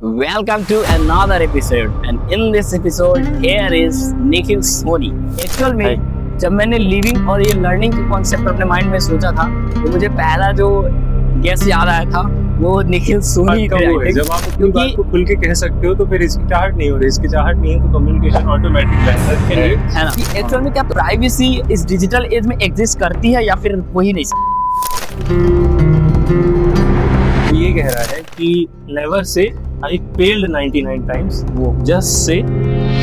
Welcome to another episode and in this episode here is Nikhil Soni. Actual में जब मैंने living और ये लर्निंग के कॉन्सेप्ट अपने माइंड में सोचा था तो मुझे पहला जो गेस याद आया था वो निखिल सोनी का है। जब आप अपनी बात को खुल के कह सकते हो तो फिर हिचकिचाहट नहीं हो रही, हिचकिचाहट नहीं है तो कम्युनिकेशन ऑटोमेटिक है ना। एक्चुअल में क्या प्राइवेसी इस डिजिटल एज में एग्जिस्ट करती है या फिर हो ही नहीं सकती? ये कह रहा है कि नेवर से I failed 99 times, वो just say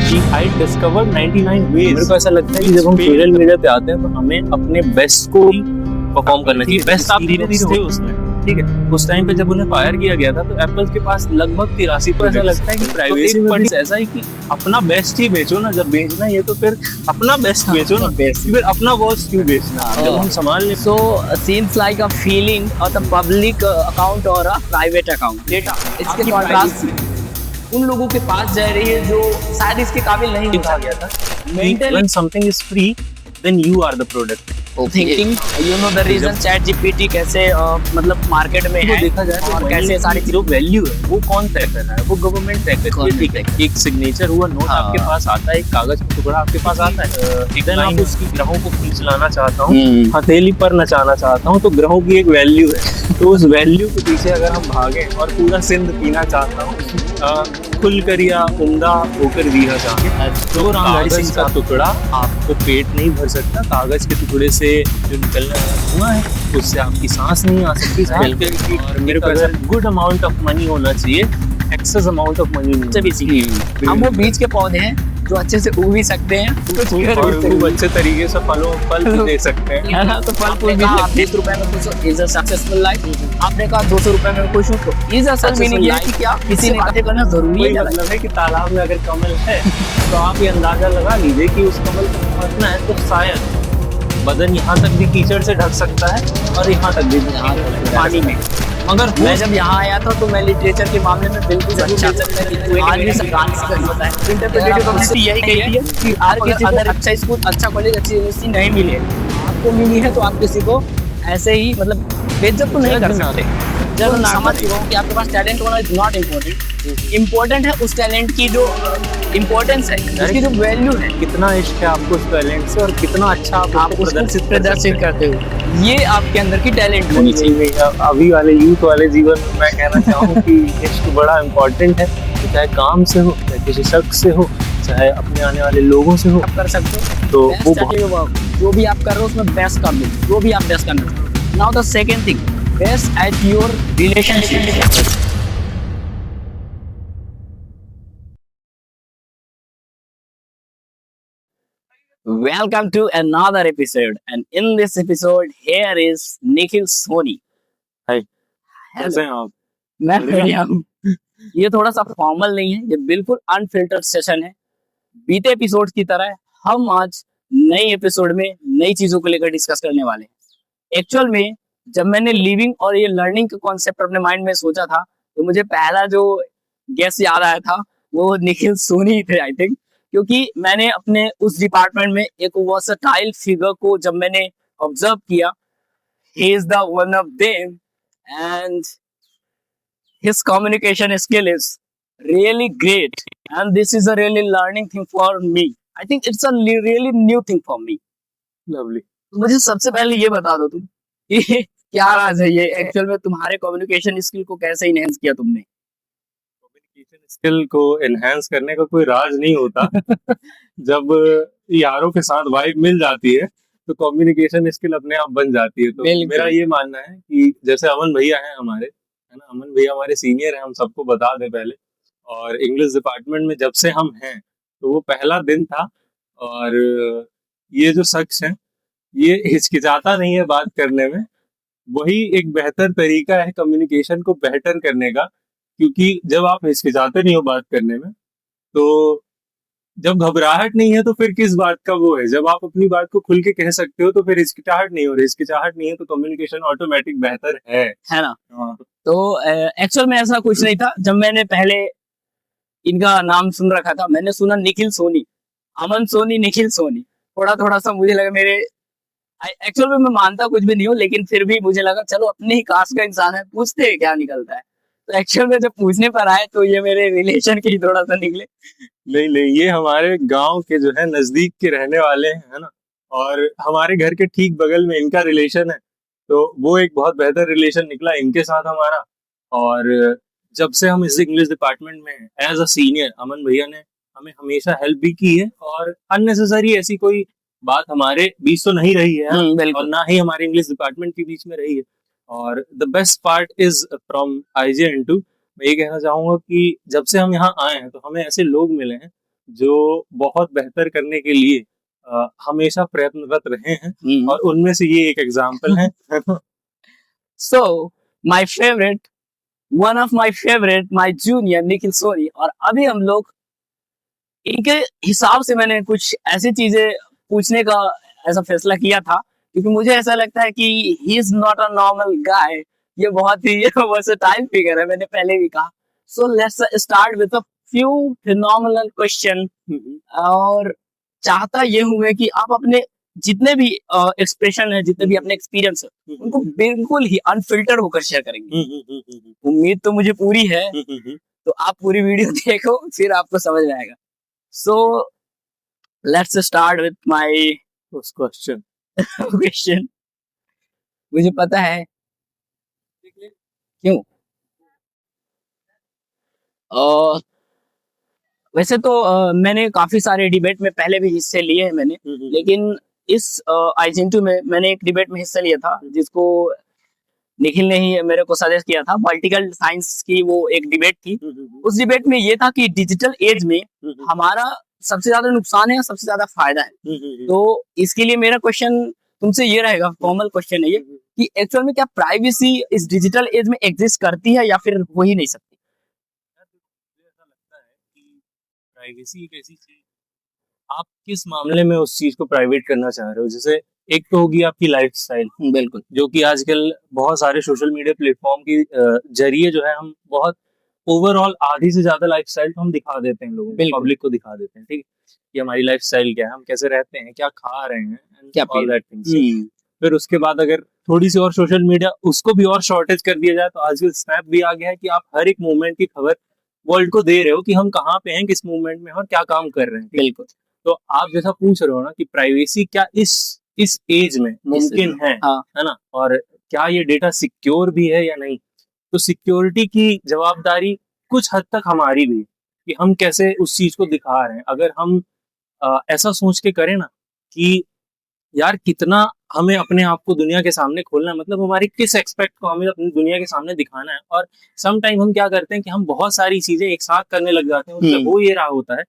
कि I discovered 99 ways। मेरे को ऐसा लगता है कि जब हम सोशल मीडिया पे आते हैं तो हमें अपने बेस्ट को ही परफॉर्म करना चाहिए। बेस्ट आप धीरे धीरे थे उसमें, ठीक है। उस टाइम पे जब उन्हें फायर किया गया था तो एप्पल के पास लगभग 83 पर ऐसा लगता है कि प्राइवेसी में ऐसा है कि अपना बेस्ट ही बेचो ना, जब बेचना है तो फिर अपना बेस्ट बेचो ना, बेस्ट फिर अपना वर्स्ट क्यों बेचना जब हम संभाल ले। So seems like a feeling of the public account or a private account data इसके कॉन्ट्रास्ट उन लोगों के पास जा रही है जो शायद इसके काबिल नहीं लिखा गया था। When something is free, then you are the product। Thinking you know the reason ChatGPT कैसे मतलब मार्केट में है देखा जाए और कैसे सारी जो वैल्यू है वो कौन तय कर रहा है, वो गवर्नमेंट तय करती है, ठीक है। एक सिग्नेचर हुआ नोट आपके पास आता है, एक कागज का टुकड़ा आपके पास आता है, देन आप उसकी ग्रहों को खींचलाना चाहता हूँ, हथेली पर नचाना चाहता हूँ, तो ग्रहों की एक वैल्यू है। तो उस वैल्यू के पीछे अगर हम भागे और पूरा सिंध पीना चाहता हूँ, खुल कर या उम्दा होकर जीना चाहते तो कागज का टुकड़ा आपको पेट नहीं भर सकता। कागज के टुकड़े से जो निकलने वाला धुआं है उससे आपकी सांस नहीं आ सकती। और मेरे को ऐसा गुड अमाउंट ऑफ मनी होना चाहिए, एक्सेस अमाउंट ऑफ मनी नहीं। हम वो बीज के पौधे हैं जो अच्छे से उग भी सकते हैं, खूब अच्छे तरीके से फल भी दे सकते हैं, है ना। तो फल फूल भी 20 रुपए में खुश हो, इज अ सक्सेसफुल लाइफ। आपने कहा 200 रुपए में खुश हो तो इज अ सक्सेसफुल लाइफ। क्या किसी ने बातें करना जरूरी है? मतलब है कि तालाब में अगर कमल है तो आप ये अंदाजा लगा लीजिए कि उस कमल को फंसना है तो शायद बदन यहाँ तक भी कीचड़ से ढक सकता है और यहाँ तक भी पानी में। मगर मैं जब यहाँ आया था तो मैं लिटरेचर के मामले में बिल्कुल अच्छा यही कहती है कि आप अगर अच्छा स्कूल, अच्छा कॉलेज, अच्छी यूनिवर्सिटी नहीं मिले, आपको मिली है तो आप किसी को ऐसे ही मतलब बेइज्जत तो नहीं कर सकते। जब मैं समझ चुका हूँ कि आपके पास टैलेंट होना इज नॉट इम्पोर्टेंट, इम्पोर्टेंट है उस टैलेंट की जो इम्पोर्टेंस है, उसकी जो वैल्यू है। कितना इश्क है आपको उस टैलेंट से और कितना अच्छा आप प्रदर्शित करते हो, ये आपके अंदर की टैलेंट होनी चाहिए। अभी वाले यूथ वाले जीवन में मैं कहना चाहूँ कि इश्क बड़ा इम्पोर्टेंट है, चाहे काम से हो, चाहे किसी शख्स से हो, चाहे अपने आने वाले लोगों से हो। आप कर सकते हो तो वो जो भी आप कर रहे हो उसमें बेस्ट कर दो, जो भी आप बेस्ट करना चाहते हो। Now the second thing, best at your relationship. Welcome to another episode and in this episode here is Nikhil Soni. हाय, कैसे हैं आप? मैं बढ़िया हूँ। ये थोड़ा सा फॉर्मल नहीं है, ये बिल्कुल अनफिल्टर्ड सेशन है। बीते एपिसोड की तरह हम आज नई एपिसोड में नई चीजों को लेकर डिस्कस करने वाले हैं। एक्चुअल में जब मैंने लिविंग और ये लर्निंग का कॉन्सेप्ट अपने माइंड में सोचा था तो मुझे पहला जो गेस याद आया था वो निखिल सोनी थे, आई थिंक। क्योंकि मैंने अपने उस डिपार्टमेंट में एक वर्सटाइल फिगर को जब मैंने ऑब्जर्व किया, he is the one of them and his communication skill is really great and this is a really learning thing for me. I think it's a really new thing for me. Lovely. मुझे सबसे पहले ये बता दो तुम कि क्या राज है ये एक्चुअल में तुम्हारे कम्युनिकेशन स्किल को कैसे इनहेंस किया तुमने? स्किल को एनहांस करने का कोई राज नहीं होता। जब यारों के साथ वाइब मिल जाती है तो कम्युनिकेशन स्किल अपने आप बन जाती है। तो मेरा ये मानना है कि जैसे अमन भैया हैं हमारे, है ना, अमन भैया हमारे सीनियर हैं, हम सबको बता दें पहले। और इंग्लिश डिपार्टमेंट में जब से हम हैं तो वो पहला दिन था और ये जो शख्स है ये हिचकिचाता नहीं है बात करने में। वही एक बेहतर तरीका है कम्युनिकेशन को बेहतर करने का, क्योंकि जब आप हिचकिचाते नहीं हो बात करने में तो जब घबराहट नहीं है तो फिर किस बात का वो है। जब आप अपनी बात को खुल के कह सकते हो तो फिर हिचकिचाहट नहीं हो रही, हिचकिचाहट नहीं है तो कम्युनिकेशन ऑटोमेटिक बेहतर है ना। तो एक्चुअल में ऐसा कुछ नहीं था। जब मैंने पहले इनका नाम सुन रखा था, मैंने सुना निखिल सोनी, अमन सोनी, निखिल सोनी, थोड़ा सा मुझे लगा मेरे एक्चुअल में मैं मानता कुछ भी नहीं हूँ, लेकिन फिर भी मुझे लगा चलो अपने ही कास्ट का इंसान है, पूछते हैं क्या निकलता है। तो एक्चुअल में जब पूछने पर आए तो ये मेरे रिलेशन के ही थोड़ा सा निकले। नहीं नहीं, ये हमारे गांव के जो है नजदीक के रहने वाले हैं, है ना। और हमारे घर के ठीक बगल में इनका रिलेशन है, तो वो एक बहुत बेहतर रिलेशन निकला इनके साथ हमारा। और जब से हम इस इंग्लिश डिपार्टमेंट में हैं एज अ सीनियर, अमन भैया ने हमें हमेशा हेल्प भी की है, और अननेसेसरी ऐसी कोई बात हमारे बीच तो नहीं रही है, और बिल्कुल। ना ही हमारे इंग्लिश डिपार्टमेंट के बीच में रही है। और the best part is from IJN2, मैं ये कहना चाहूंगा कि जब से हम यहाँ आए हैं तो हमें ऐसे लोग मिले हैं जो बहुत बेहतर करने के लिए हमेशा प्रयत्नरत रहे हैं, और उनमें से ये एक एग्जाम्पल है। So my favourite, one of my favourite, my junior Nikhil Soni. और अभी हम लोग इनके हिसाब से मैंने कुछ ऐसी चीजें पूछने का ऐसा फैसला किया था, क्योंकि मुझे ऐसा लगता है कि he is not a normal guy. ये बहुत ही वर्सेटाइल फिगर है, मैंने पहले भी कहा। So let's start with a few phenomenal question. और चाहता ये हुए कि आप अपने जितने भी एक्सप्रेशन है, जितने भी अपने एक्सपीरियंस है, उनको बिल्कुल ही अनफिल्टर होकर शेयर करेंगे। उम्मीद तो मुझे पूरी है, तो आप पूरी वीडियो देखो, फिर आपको समझ में आएगा। So let's start with my first question. Question. मुझे पता है क्यों। वैसे तो मैंने काफी सारे डिबेट में पहले भी हिस्से लिए हैं मैंने, लेकिन इस IJN2 में मैंने एक डिबेट में हिस्सा लिया था, जिसको निखिल ने ही मेरे को सजेस्ट किया था। पॉलिटिकल साइंस की वो एक डिबेट थी। उस डिबेट में ये था कि डिजिटल एज में हमारा सबसे ज्यादा नुकसान है या सबसे ज्यादा फायदा है। तो इसके लिए मेरा क्वेश्चन तुमसे ये रहेगा, फॉर्मल क्वेश्चन है ये, कि एक्चुअल में क्या प्राइवेसी इस डिजिटल एज में एग्जिस्ट करती है या फिर हो ही नहीं सकती? मुझे ऐसा लगता है कि प्राइवेसी एक ऐसी चीज, आप किस मामले में उस चीज को प्राइवेट करना चाह रहे हो। जैसे एक तो होगी आपकी लाइफस्टाइल, बिल्कुल, जो कि आजकल बहुत सारे सोशल मीडिया प्लेटफॉर्म के जरिए जो है हम बहुत ओवरऑल आधी से ज्यादा लाइफस्टाइल तो हम दिखा देते हैं लोगों को, पब्लिक को दिखा देते हैं, ठीक है, कि हमारी लाइफस्टाइल क्या है, हम कैसे रहते हैं, क्या खा रहे हैं, क्या ऑल दैट थिंग्स। फिर उसके बाद अगर थोड़ी सी और सोशल मीडिया उसको भी और शॉर्टेज कर दिया जाए, तो आजकल स्नैप भी आ गया है कि आप हर एक मूवमेंट की खबर वर्ल्ड को दे रहे हो कि हम कहाँ पे हैं, किस मूवमेंट में हैं और क्या काम कर रहे हैं। बिल्कुल। तो आप जैसा पूछ रहे हो ना कि प्राइवेसी क्या इस एज में मुमकिन है, है ना, और क्या ये डेटा सिक्योर भी है या नहीं। तो सिक्योरिटी की जवाबदारी कुछ हद तक हमारी भी है कि हम कैसे उस चीज को दिखा रहे हैं। अगर हम ऐसा सोच के करें ना कि यार कितना हमें अपने आप को दुनिया के सामने खोलना है, मतलब हमारी किस एक्सपेक्ट को हमें अपनी दुनिया के सामने दिखाना है। और सम टाइम हम क्या करते हैं कि हम बहुत सारी चीजें एक साथ करने लग जाते हैं, उससे हो ये रहा होता है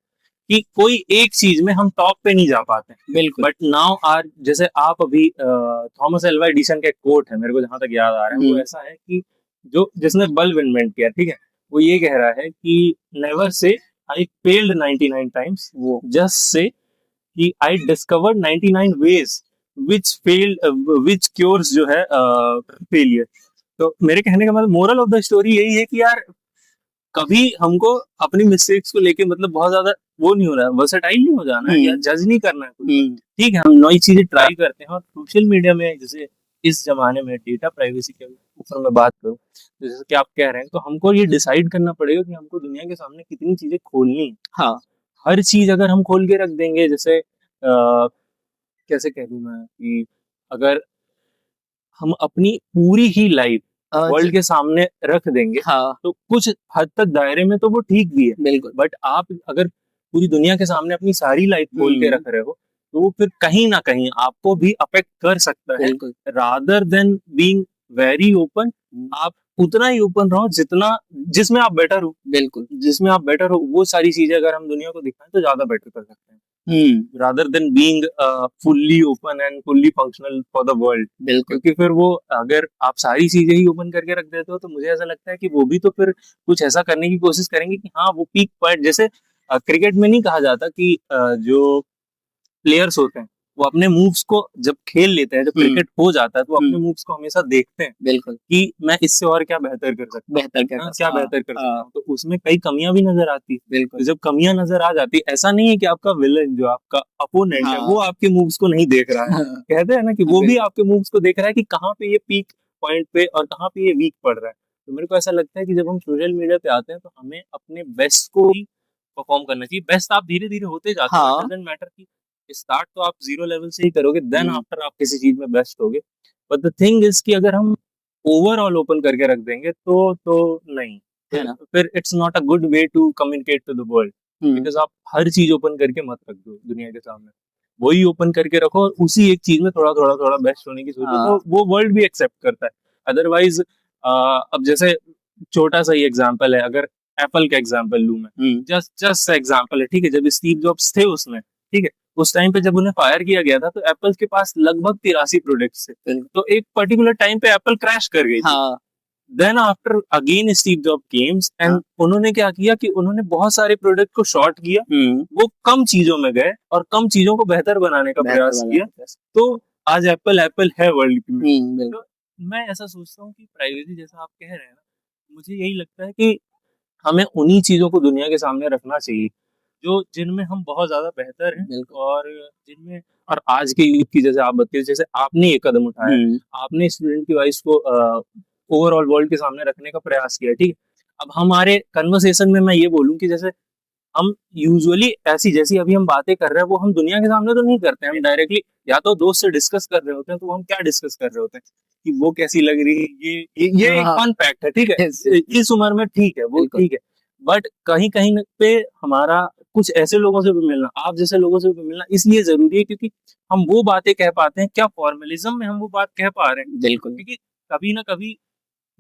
कि कोई एक चीज में हम टॉप पे नहीं जा पाते। बिल्कुल। बट नाउ आर, जैसे आप अभी थॉमस एल्वा एडिसन का एक कोट है, मेरे को जहां तक याद आ रहा है, वो ऐसा है कि जो जिसने बल्ब इन्वेंट किया, ठीक है, वो ये कह रहा है कि never say I failed 99 times, वो जस्ट से कि I discovered 99 ways which cures जो है फेलियर। तो मेरे कहने का मतलब मोरल ऑफ द स्टोरी यही है कि यार कभी हमको अपनी मिस्टेक्स को लेके मतलब बहुत ज्यादा वो नहीं हो रहा है, वर्सेटाइल नहीं हो जाना है या जज नहीं करना है। ठीक है, हम नई चीजें ट्राई करते हैं। और सोशल मीडिया में जैसे इस जमाने में डेटा प्राइवेसी के ऊपर मैं बात करूँ, जैसे कि आप कह रहे हैं, तो हमको ये डिसाइड करना पड़ेगा कि हमको दुनिया के सामने कितनी चीजें खोलनी है। हाँ, हर चीज अगर हम खोल के रख देंगे, जैसे कैसे कह दूं मैं कि अगर हम अपनी पूरी ही लाइफ वर्ल्ड के सामने रख देंगे, तो कुछ हद तक दायरे में तो वो ठीक भी है, बिल्कुल। बट आप अगर पूरी दुनिया के सामने अपनी सारी लाइफ खोल के रख रहे हो, तो वो फिर कहीं ना कहीं आपको भी अफेक्ट कर सकता है। Rather than being very open, आप उतना ही ओपन रहो जितना जिसमें आप बेटर हो। बिल्कुल, जिसमें आप बेटर हो वो सारी चीजें अगर हम दुनिया को दिखाएं तो ज्यादा बेटर कर सकते हैं, rather than being fully open and fully functional for the world. बिल्कुल, क्योंकि फिर वो अगर आप सारी चीजें ही ओपन करके रख देते हो, तो मुझे ऐसा लगता है कि वो भी तो फिर कुछ ऐसा करने की कोशिश करेंगे कि हाँ वो पीक पॉइंट, जैसे क्रिकेट में नहीं कहा जाता कि जो प्लेयर्स होते हैं वो अपने मूव्स को जब खेल लेते हैं, जब क्रिकेट हो जाता है, तो अपने मूव्स को हमेशा देखते हैं, बिल्कुल, कि मैं इससे और क्या बेहतर कर सकता हूँ, क्या बेहतर कर सकता हूँ। तो उसमें कई कमियां भी नजर आती है। बिल्कुल, तो जब कमियां नजर आ जाती है, ऐसा नहीं है कि आपका विलन जो आपका अपोनेंट है वो आपके मूव्स को नहीं देख रहा है। कहते हैं ना कि वो भी आपके मूव्स को देख रहा है कि कहाँ पे ये पीक पॉइंट पे और कहाँ पे ये वीक पड़ रहा है। तो मेरे को ऐसा लगता है कि जब हम सोशल मीडिया पे आते हैं तो हमें अपने बेस्ट को ही परफॉर्म करना चाहिए। बेस्ट आप धीरे धीरे होते जाते हो, हाँ। डजंट मैटर कि स्टार्ट तो आप जीरो लेवल से ही करोगे, देन हम्म, आफ्टर आप किसी चीज में बेस्ट होगे। बट द थिंग इज कि अगर हम ओवरऑल ओपन करके रख देंगे तो नहीं, है ना। फिर it's not a good way to communicate to the world. Hmm, because आप हर चीज ओपन करके मत रख दो दुनिया के सामने, वही ओपन करके रखो और उसी एक चीज में थोड़ा थोड़ा थोड़ा बेस्ट होने की सोचो, हाँ। तो वो वर्ल्ड भी एक्सेप्ट करता है। अदरवाइज अब जैसे छोटा सा ही एग्जांपल है, अगर एप्पल का एग्जांपल लूं मैं, हम्म, जस्ट एग्जांपल है, ठीक है, जब स्टीव जॉब्स थे उसमें, ठीक है, उस टाइम पे जब उन्हें फायर किया गया था तो एप्पल के पास लगभग 83 प्रोडक्ट्स थे, बिल्कुल। तो एक पर्टिकुलर टाइम पे एप्पल क्रैश कर गई थी। हाँ, then after again Steve Job comes and हाँ। उन्होंने क्या किया कि उन्होंने बहुत सारे प्रोडक्ट को शॉर्ट किया, हम्म, वो कम चीजों में गए और कम चीजों को बेहतर बनाने का बेहतर प्रयास वाला किया, है। तो आज एप्पल एप्पल है वर्ल्ड में। बिल्कुल। तो मैं ऐसा सोचता हूँ कि प्राइवेसी जैसा आप कह रहे हैं ना, मुझे यही लगता है कि हमें उन्हीं चीजों को दुनिया के सामने रखना चाहिए जो जिनमें हम बहुत ज्यादा बेहतर हैं, बिल्कुल। और जिनमें, और आज के यूथ की जैसे आप बताइए, जैसे आपने ये कदम उठाया, हम्म, आपने स्टूडेंट की वॉइस को ओवरऑल वर्ल्ड के सामने रखने का प्रयास किया, ठीक है। अब हमारे कन्वर्सेशन में मैं ये बोलूं कि जैसे हम यूजुअली ऐसी जैसी अभी हम बातें कर रहे हैं वो हम दुनिया के सामने तो नहीं करते हैं, हम डायरेक्टली या तो दोस्त से डिस्कस कर रहे होते हैं, तो हम क्या डिस्कस कर रहे होते हैं कि वो कैसी लग रही है, ये एक हाँ। फन फैक्ट है, ठीक है, Yes. इस उम्र में ठीक है, वो बिल्कुल। ठीक है। बट कहीं कहीं पे हमारा कुछ ऐसे लोगों से भी मिलना, आप जैसे लोगों से भी मिलना इसलिए जरूरी है क्योंकि हम वो बातें कह पाते हैं, क्या फॉर्मलिज्म में हम वो बात कह पा रहे हैं, बिल्कुल। क्योंकि कभी ना कभी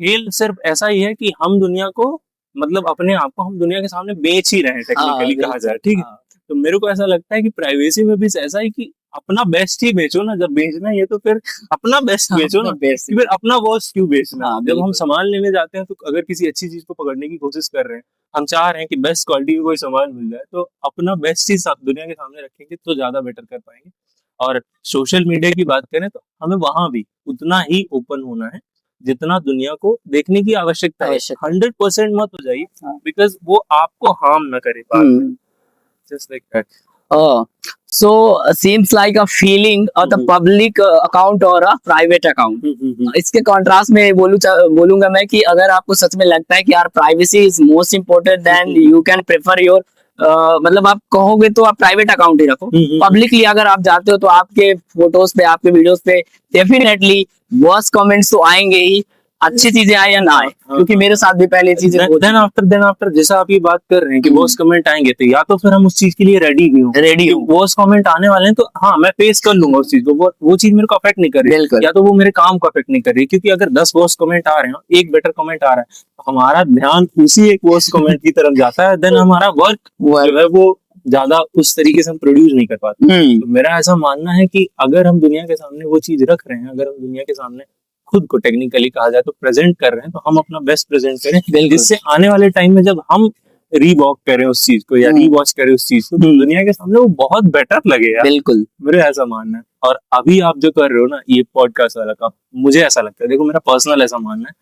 खेल सिर्फ ऐसा ही है कि हम दुनिया को, मतलब अपने आप को हम दुनिया के सामने बेच ही रहे हैं, हाँ, टेक्निकली कहा बिल्कुल। जाए, ठीक है। हाँ, तो मेरे को ऐसा लगता है कि प्राइवेसी में भी ऐसा ही कि अपना बेस्ट ही बेचो ना, जब बेचना ही है तो फिर अपना बेस्ट बेचो ना, बेस्ट। कि फिर अपना वर्स्ट क्यों बेचना। हाँ, जब हम बिल्कुल। सामान लेने जाते हैं तो अगर किसी अच्छी चीज को पकड़ने की कोशिश कर रहे हैं, हम चाह रहे हैं कि बेस्ट क्वालिटी का कोई सामान मिल जाए, तो अपना बेस्ट ही दुनिया के सामने रखेंगे तो ज्यादा बेटर कर पाएंगे। और सोशल मीडिया की बात करें तो हमें वहां भी उतना ही ओपन होना है जितना दुनिया को देखने की आवश्यकता है। आवश्यक। 100% मत हो जाइए, हाँ। बिकॉज वो आपको हार्म ना करे बाद में, hmm, just like that. Oh, so seems like a feeling of the public account or a private account. इसके कॉन्ट्रास्ट में बोलूंगा मैं कि अगर आपको सच में लगता है कि यार privacy is most important then you can prefer your, मतलब आप कहोगे तो आप प्राइवेट अकाउंट ही रखो। पब्लिकली अगर आप जाते हो तो आपके फोटोज पे, आपके वीडियोस पे डेफिनेटली वर्स्ट कमेंट्स तो आएंगे ही, अच्छी चीजें आए या ना आए, क्योंकि मेरे साथ भी पहले चीजें देन आफ्टर जैसा आप ये बात कर रहे हैं कि वर्स्ट कमेंट आएंगे, तो या तो फिर हम उस चीज के लिए रेडी हो, वर्स्ट कमेंट आने वाले हैं तो हाँ मैं फेस कर लूंगा उस चीज को, वो चीज मेरे को अफेक्ट नहीं कर रही, या तो वो मेरे काम को अफेक्ट नहीं कर रही, क्योंकि अगर 10 वर्स्ट कमेंट आ रहे हैं, एक बेटर कमेंट आ रहा है, तो हमारा ध्यान उसी एक वर्स्ट कमेंट की तरफ जाता है, देन हमारा वर्क जो है वो ज्यादा उस तरीके से हम प्रोड्यूस नहीं कर पाते। तो मेरा ऐसा मानना है कि अगर हम दुनिया के सामने वो चीज रख रहे हैं, अगर हम दुनिया के सामने खुद को टेक्निकली कहा जाए तो प्रेजेंट कर रहे हैं, तो हम अपना बेस्ट प्रेजेंट करें, जिससे आने वाले टाइम में जब हम रीवॉक करें उस चीज को या रीवॉच करें उस चीज को, तो दुनिया के सामने वो बहुत बेटर लगे यार। बिल्कुल, मेरे ऐसा मानना है। और अभी आप जो कर रहे हो ना ये पॉडकास्ट वाला काम, मुझे ऐसा लगता है, देखो मेरा पर्सनल ऐसा मानना है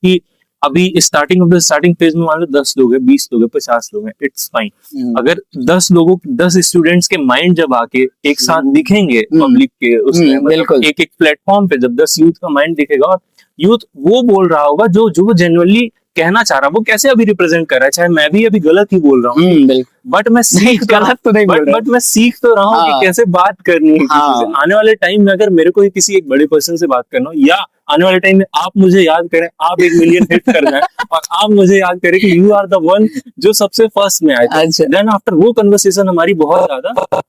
कि अभी स्टार्टिंग फेज में मान लो 10 लोग हैं, 20 लोग हैं, 50 लोग हैं, इट्स फाइन। अगर 10 स्टूडेंट्स के माइंड जब आके एक साथ दिखेंगे पब्लिक के उसमें, मतलब एक प्लेटफॉर्म पे जब 10 यूथ का माइंड दिखेगा और यूथ वो बोल रहा होगा जो जेन्युइनली कहना चाह रहा है, वो कैसे अभी रिप्रेजेंट कर रहा है, चाहे मैं भी अभी गलत ही बोल रहा हूँ, बट मैं सीख गलत तो नहीं बोल रहा, बट मैं सीख तो रहा हूँ कि कैसे बात करनी है। आने वाले टाइम में अगर मेरे को किसी एक बड़े पर्सन से बात करना हो, या आने वाले टाइम में आप मुझे याद करें, आप 1 मिलियन हिट कर जाए और आप मुझे याद करें कि यू आर द वन जो सबसे फर्स्ट में आए, देन आफ्टर वो कन्वर्सेशन हमारी बहुत ज्यादा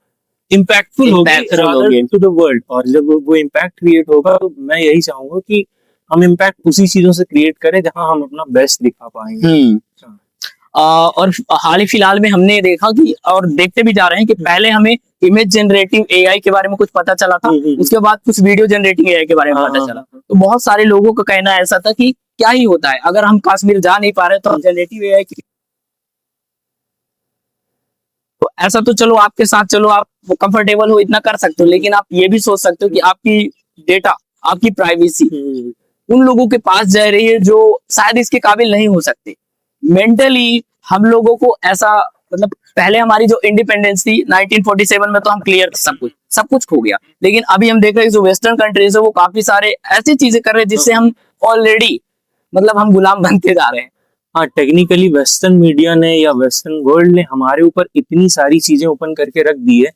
इम्पैक्टफुल होगी टू द वर्ल्ड। और जब वो इम्पैक्ट क्रिएट होगा तो मैं यही चाहूंगा कि हम इम्पैक्ट उसी चीजों से क्रिएट करें जहां हम अपना बेस्ट दिखा पाएंगे। और हाल ही फिलहाल में हमने देखा कि, और देखते भी जा रहे हैं कि पहले हमें इमेज जनरेटिव एआई के बारे में कुछ पता चला था, उसके बाद कुछ वीडियो जनरेटिंग एआई के बारे में पता चला, तो बहुत सारे लोगों का कहना ऐसा था कि क्या ही होता है, अगर हम कश्मीर जा नहीं पा रहे तो हम जनरेटिव एआई की, तो ऐसा तो चलो आपके साथ, चलो आप कंफर्टेबल हो इतना कर सकते हो, लेकिन आप ये भी सोच सकते हो कि आपकी डेटा, आपकी प्राइवेसी उन लोगों के पास जा रही है जो शायद इसके काबिल नहीं हो सकते। मेंटली हम लोगों को ऐसा, मतलब पहले हमारी जो इंडिपेंडेंस थी 1947 में, तो हम क्लियर सब कुछ खो गया, लेकिन अभी हम देख रहे हैं जो वेस्टर्न कंट्रीज है वो काफी सारे ऐसी चीजें कर रहे हैं जिससे हम ऑलरेडी मतलब हम गुलाम बनते जा रहे हैं। हाँ, टेक्निकली वेस्टर्न मीडिया ने या वेस्टर्न वर्ल्ड ने हमारे ऊपर इतनी सारी चीजें ओपन करके रख दी है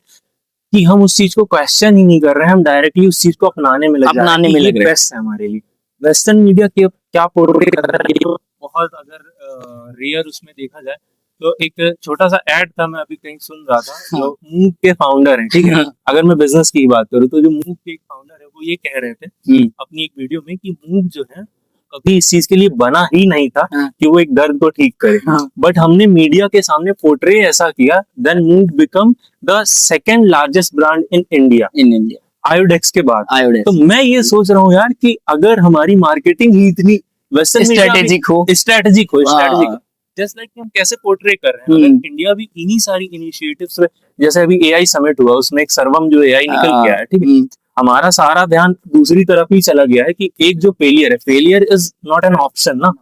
कि हम उस चीज को क्वेश्चन ही नहीं कर रहे हैं, हम डायरेक्टली उस चीज को अपनाने में लग जा रहे हैं कि ये बेस्ट है हमारे लिए। वेस्टर्न मीडिया के क्या पोर्ट्रे कर रहा है ये बहुत, अगर रियर उसमें देखा जाए तो एक छोटा सा एड था, मैं अभी कहीं सुन रहा था, जो मूव के फाउंडर हैं, ठीक है, अगर मैं बिजनेस की बात करूँ तो जो मूव के एक फाउंडर है वो ये कह रहे थे अपनी एक वीडियो में कि मूव जो है कभी इस चीज के लिए बना ही नहीं था कि वो एक दर्द को ठीक करे, बट हमने मीडिया के सामने पोर्ट्रे ऐसा किया, then move become the second largest brand in India Iodex के बाद। तो मैं ये सोच रहा हूँ यार कि अगर हमारी मार्केटिंग ही इतनी वेस्टर्न स्ट्रेटेजिक हो, जस्ट लाइक हम कैसे पोर्ट्रे कर रहे हैं, अगर इंडिया भी इन्हीं सारी इनिशिएटिव्स में, जैसे अभी एआई समिट हुआ उसमें एक सर्वम जो एआई निकल के आया, ठीक है, हमारा सारा ध्यान दूसरी तरफ ही चला गया है कि एक जो फेलियर है, failure is not an option ना।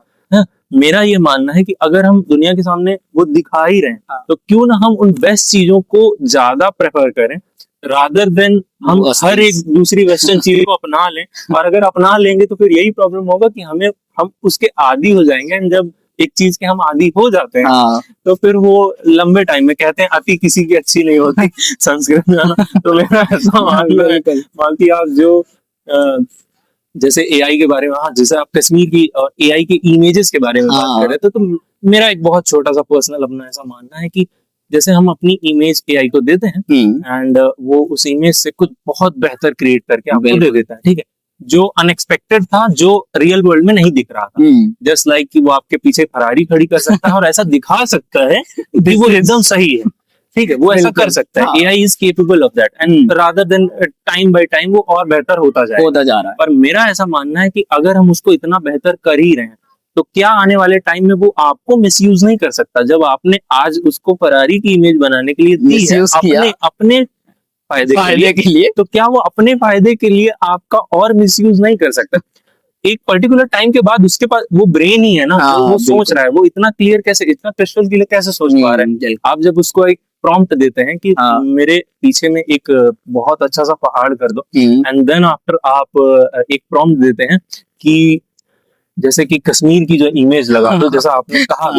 मेरा ये मानना है कि अगर हम दुनिया के सामने वो दिखा ही रहे हैं तो क्यों ना हम उन बेस्ट चीजों को ज्यादा प्रेफर करें रादर देन हम हर एक दूसरी वेस्टर्न चीज को अपना लें। और अगर अपना लेंगे तो फिर यही प्रॉब्लम होगा कि हम उसके आदी हो जाएंगे, एंड जब एक चीज के हम आदी हो जाते हैं तो फिर वो लंबे टाइम में, कहते हैं अति किसी की अच्छी नहीं होती संस्कृत में ना, तो मेरा ऐसा मानना है। बाकी आप जो जैसे एआई के बारे में, हाँ, जैसे आप कश्मीर की एआई के इमेजेस के बारे में बात कर रहे थे, तो मेरा एक बहुत छोटा सा पर्सनल अपना ऐसा मानना है कि जैसे हम अपनी इमेज एआई को देते हैं एंड वो उस इमेज से कुछ बहुत बेहतर क्रिएट करके आपको दे देता है, ठीक है, जो अनएक्सपेक्टेड था, जो रियल वर्ल्ड में नहीं दिख रहा था। जस्ट लाइक कि वो आपके पीछे फरारी खड़ी कर सकता है और ऐसा दिखा सकता है कि वो एकदम सही है, ठीक है, वो ऐसा कर सकता है। AI is capable of that, and rather than time by time वो और बेहतर होता जा रहा है। पर मेरा ऐसा मानना है कि अगर हम उसको इतना बेहतर कर ही रहे हैं तो क्या आने वाले टाइम में वो आपको मिसयूज नहीं कर सकता? जब आपने आज उसको फरारी की इमेज बनाने के लिए दी है अपने फायदे के लिए, तो क्या वो अपने फायदे के लिए आपका और मिसयूज नहीं कर सकता? एक पर्टिकुलर टाइम के बाद उसके पास वो ब्रेन ही है ना, वो सोच रहा है, वो इतना क्लियर कैसे, इतना क्रिस्टल क्लियर कैसे सोच पा रहे हैं? आप जब उसको एक प्रॉम्प्ट देते हैं कि मेरे पीछे में एक बहुत अच्छा सा पहाड़ कर दो, एंड देन आफ्टर आप एक प्रॉम्प्ट देते हैं कि जैसे कि कश्मीर की जो इमेज लगा दो, जैसा आपने कहा,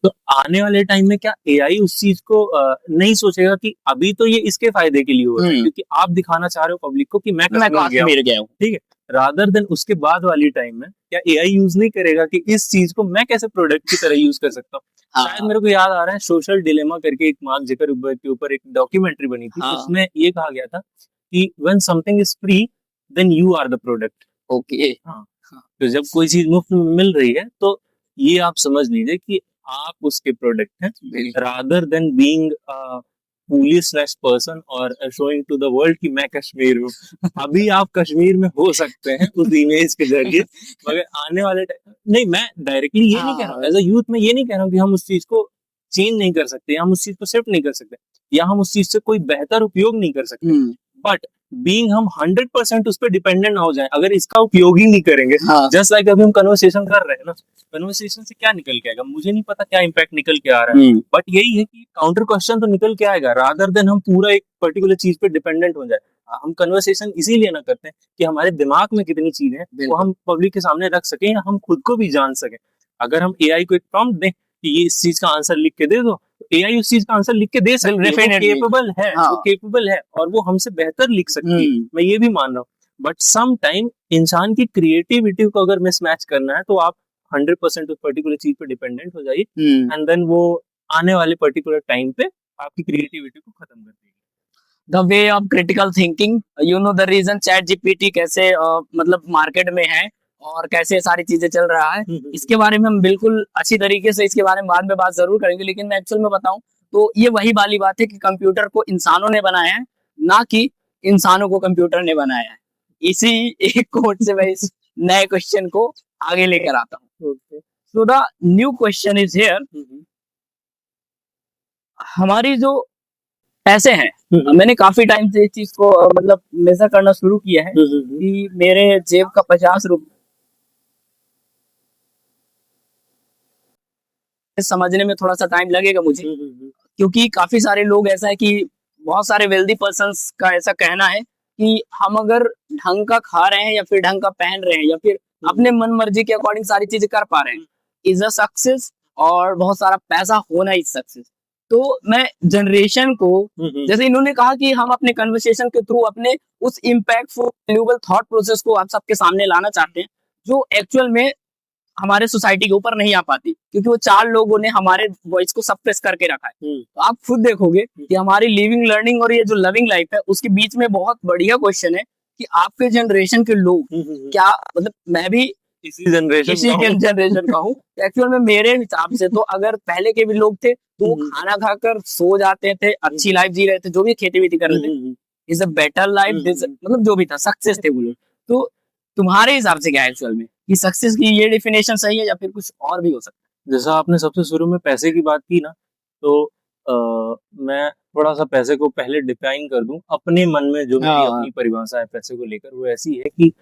तो आने वाले टाइम में क्या एआई उस चीज को नहीं सोचेगा कि अभी तो ये इसके फायदे के लिए हो रहा है क्योंकि आप दिखाना चाह रहे हो पब्लिक को कि मैं कश्मीर गया हूँ, ठीक है, रादर देन उसके बाद वाली टाइम में क्या एआई यूज नहीं करेगा कि इस चीज को मैं कैसे प्रोडक्ट की तरह यूज कर सकता हूँ? शायद मेरे को याद आ रहा है, सोशल डिलेमा करके एक मार्क ज़करबर्ग के ऊपर एक डॉक्यूमेंट्री बनी थी, उसमें ये कहा गया था कि when something is free then you are the product. Okay, हाँ, तो जब कोई चीज मुफ्त में मिल रही है तो ये आप समझ लीजिए कि आप उसके प्रोडक्ट हैं, rather than being foolishness person और शोइंग टू द वर्ल्ड कि मैं कश्मीर हूँ। अभी आप कश्मीर में हो सकते हैं उस इमेज के जरिए, मगर आने वाले नहीं, मैं डायरेक्टली ये नहीं कह रहा हूँ, एज अ यूथ में ये नहीं कह रहा हूँ कि हम उस चीज को चेंज नहीं कर सकते या हम उस चीज को शिफ्ट नहीं कर सकते या हम उस चीज से कोई बेहतर उपयोग नहीं कर सकते, बट बीइंग हम 100% उस पर डिपेंडेंट ना हो जाए अगर इसका उपयोग ही नहीं करेंगे। जस्ट लाइक अभी हम कन्वर्सेशन कर रहे हैं ना, कन्वर्सेशन से क्या निकल के आएगा मुझे नहीं पता, क्या इम्पैक्ट निकल के आ रहा है, बट यही है कि काउंटर क्वेश्चन तो निकल के आएगा, रादर देन हम पूरा एक पर्टिकुलर चीज पे डिपेंडेंट हो जाए। हम कन्वर्सेशन इसीलिए ना करते हैं कि हमारे दिमाग में कितनी चीजें हैं वो हम पब्लिक के सामने रख सकें या हम खुद को भी जान सकें। अगर हम एआई को एक प्रॉम्प्ट दें कि ये इस चीज का आंसर लिख के दे दो, एआई उस चीज का आंसर लिख के दे सकती है, वो केपेबल है, वो केपेबल है और वो हमसे बेहतर लिख सकती है, मैं ये भी मान रहा हूँ, बट सम टाइम इंसान की क्रिएटिविटी को अगर मिसमैच करना है तो आप 100% उस पर्टिकुलर चीज पे डिपेंडेंट हो जाइए, एंड देन वो आने वाले पर्टिकुलर टाइम पे आपकी क्रिएटिविटी को खत्म कर देगी। The way of critical thinking, you know the reason ChatGPT कैसे मतलब मार्केट में है और कैसे सारी चीजें चल रहा है, इसके बारे में हम बिल्कुल अच्छी तरीके से इसके बारे में बाद में बात जरूर करेंगे, लेकिन मैं एक्चुअल में बताऊं तो ये वही वाली बात है कि कंप्यूटर को इंसानों ने बनाया है, ना कि इंसानों को कंप्यूटर ने बनाया है। इसी एक कोट से मैं इस नए क्वेश्चन को आगे लेकर आता हूँ। So the new question is here, हमारी जो पैसे हैं, मैंने काफी टाइम से इस चीज को मतलब मेजर करना शुरू किया है कि मेरे जेब का 50 रुपये समझने में थोड़ा सा टाइम लगेगा मुझे, क्योंकि काफी सारे लोग ऐसा है कि बहुत सारे वेल्दी पर्संस का ऐसा कहना है कि हम अगर ढंग का खा रहे हैं या फिर ढंग का पहन रहे हैं या फिर अपने मन मर्जी के अकॉर्डिंग सारी चीजें कर पा रहे हैं, इज अ सक्सेस। और बहुत सारा पैसा होना इज सक्सेस। तो मैं जनरेशन को, जैसे इन्होंने कहा कि हम अपने कन्वर्सेशन के थ्रू अपने उस इम्पैक्टफुल वैल्यूएबल थॉट प्रोसेस को आप सबके सामने लाना चाहते हैं, जो एक्चुअल में हमारे सोसाइटी के ऊपर नहीं आ पाती, क्योंकि वो 4 लोगों ने हमारे वॉइस को सप्रेस करके रखा है। तो आप खुद देखोगे कि हमारी लिविंग, लर्निंग और ये जो लविंग लाइफ है, उसके बीच में बहुत बढ़िया क्वेश्चन है कि आपके जनरेशन के लोग क्या, मतलब मैं भी इसी जनरेशन का हूँ। एक्चुअल में मेरे हिसाब से तो अगर पहले के भी लोग थे तो वो खाना खाकर सो जाते थे, अच्छी लाइफ जी रहे थे, जो भी खेती वेती कर रहे थे, इज अ बेटर लाइफ, मतलब जो भी था सक्सेस थे वो लोग। तो तुम्हारे हिसाब से क्या है एक्चुअल में कि सक्सेस की ये डेफिनेशन सही है या फिर कुछ और भी हो सकता है? जैसा आपने सबसे शुरू में पैसे की बात की ना, तो मैं थोड़ा सा पैसे को पहले डिफाइन कर दूं। अपने मन में जो मेरी अपनी परिभाषा है पैसे को लेकर, वो ऐसी है कि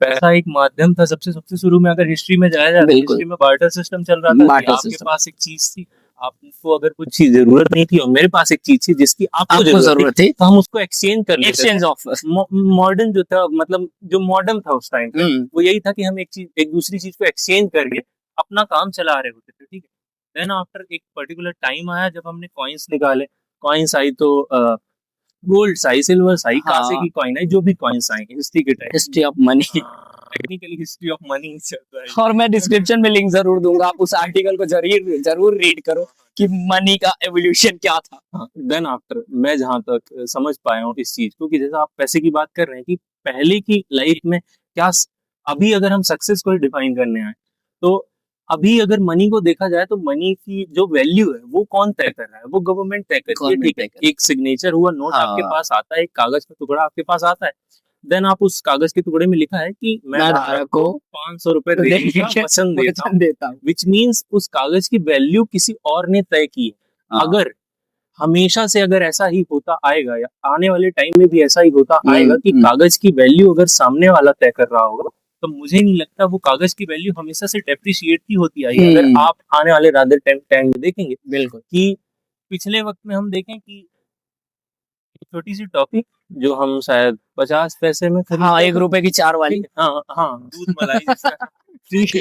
पैसा एक माध्यम था। सबसे शुरू में अगर हिस्ट्री में जाया जाए, हिस्ट्री में बार्टर सिस्टम चल रहा था। आपके पास एक चीज थी, आपको अगर कुछ चीज जरूरत नहीं थी और मेरे पास एक चीज थी जिसकी आपको जरूरत थी, तो हम उसको एक्सचेंज कर लेते थे। एक्सचेंज ऑफ मॉडर्न जो था, मतलब जो मॉडर्न था उस टाइम पे, वो यही था कि हम एक दूसरी चीज को एक्सचेंज करके अपना काम चला रहे होते थे, ठीक है। देन आफ्टर एक पर्टिकुलर टाइम आया जब हमने कॉइन्स निकाले, कॉइन्स आई तो गोल्ड आई, सिल्वर आई, कांसे की कॉइन आई, जो भी कॉइन्स आई, हिस्ट्री के time, history of money, technically history of money चल रहा है। और मैं डिस्क्रिप्शन में लिंक जरूर दूंगा, आप उस आर्टिकल को जरूर रीड करो कि मनी का एवोल्यूशन क्या था। देन आफ्टर मैं जहां तक समझ पाया हूँ इस चीज को, कि जैसे आप पैसे की बात कर रहे हैं कि पहले की लाइफ में क्या, अभी अगर हम सक्सेस को डिफाइन करने आए तो अभी अगर मनी को देखा जाए तो मनी की जो वैल्यू है वो कौन तय कर रहा है? वो गवर्नमेंट तय करती है, ठीक है। एक सिग्नेचर हुआ नोट आपके पास आता है, एक कागज का टुकड़ा आपके पास आता है। देन आप उस कागज के टुकड़े में लिखा है कि मैं धारक को 500 रुपए देने का वचन देता हूँ, विच मीन्स उस कागज की वैल्यू किसी और ने तय की है। अगर हमेशा से अगर ऐसा ही होता आएगा या आने वाले टाइम में भी ऐसा ही होता आएगा कि कागज की वैल्यू अगर सामने वाला तय कर रहा होगा, तो मुझे नहीं लगता वो कागज की वैल्यू हमेशा से डेप्रिशिएट की होती आई है। अगर आप आने वाले रादर टाइम में देखेंगे, बिल्कुल, कि पिछले वक्त में हम देखें कि छोटी सी टॉफी जो हम शायद 50 पैसे में खरीदते, हाँ, 1 रुपए की 4 वाली, दूध मलाई ठीक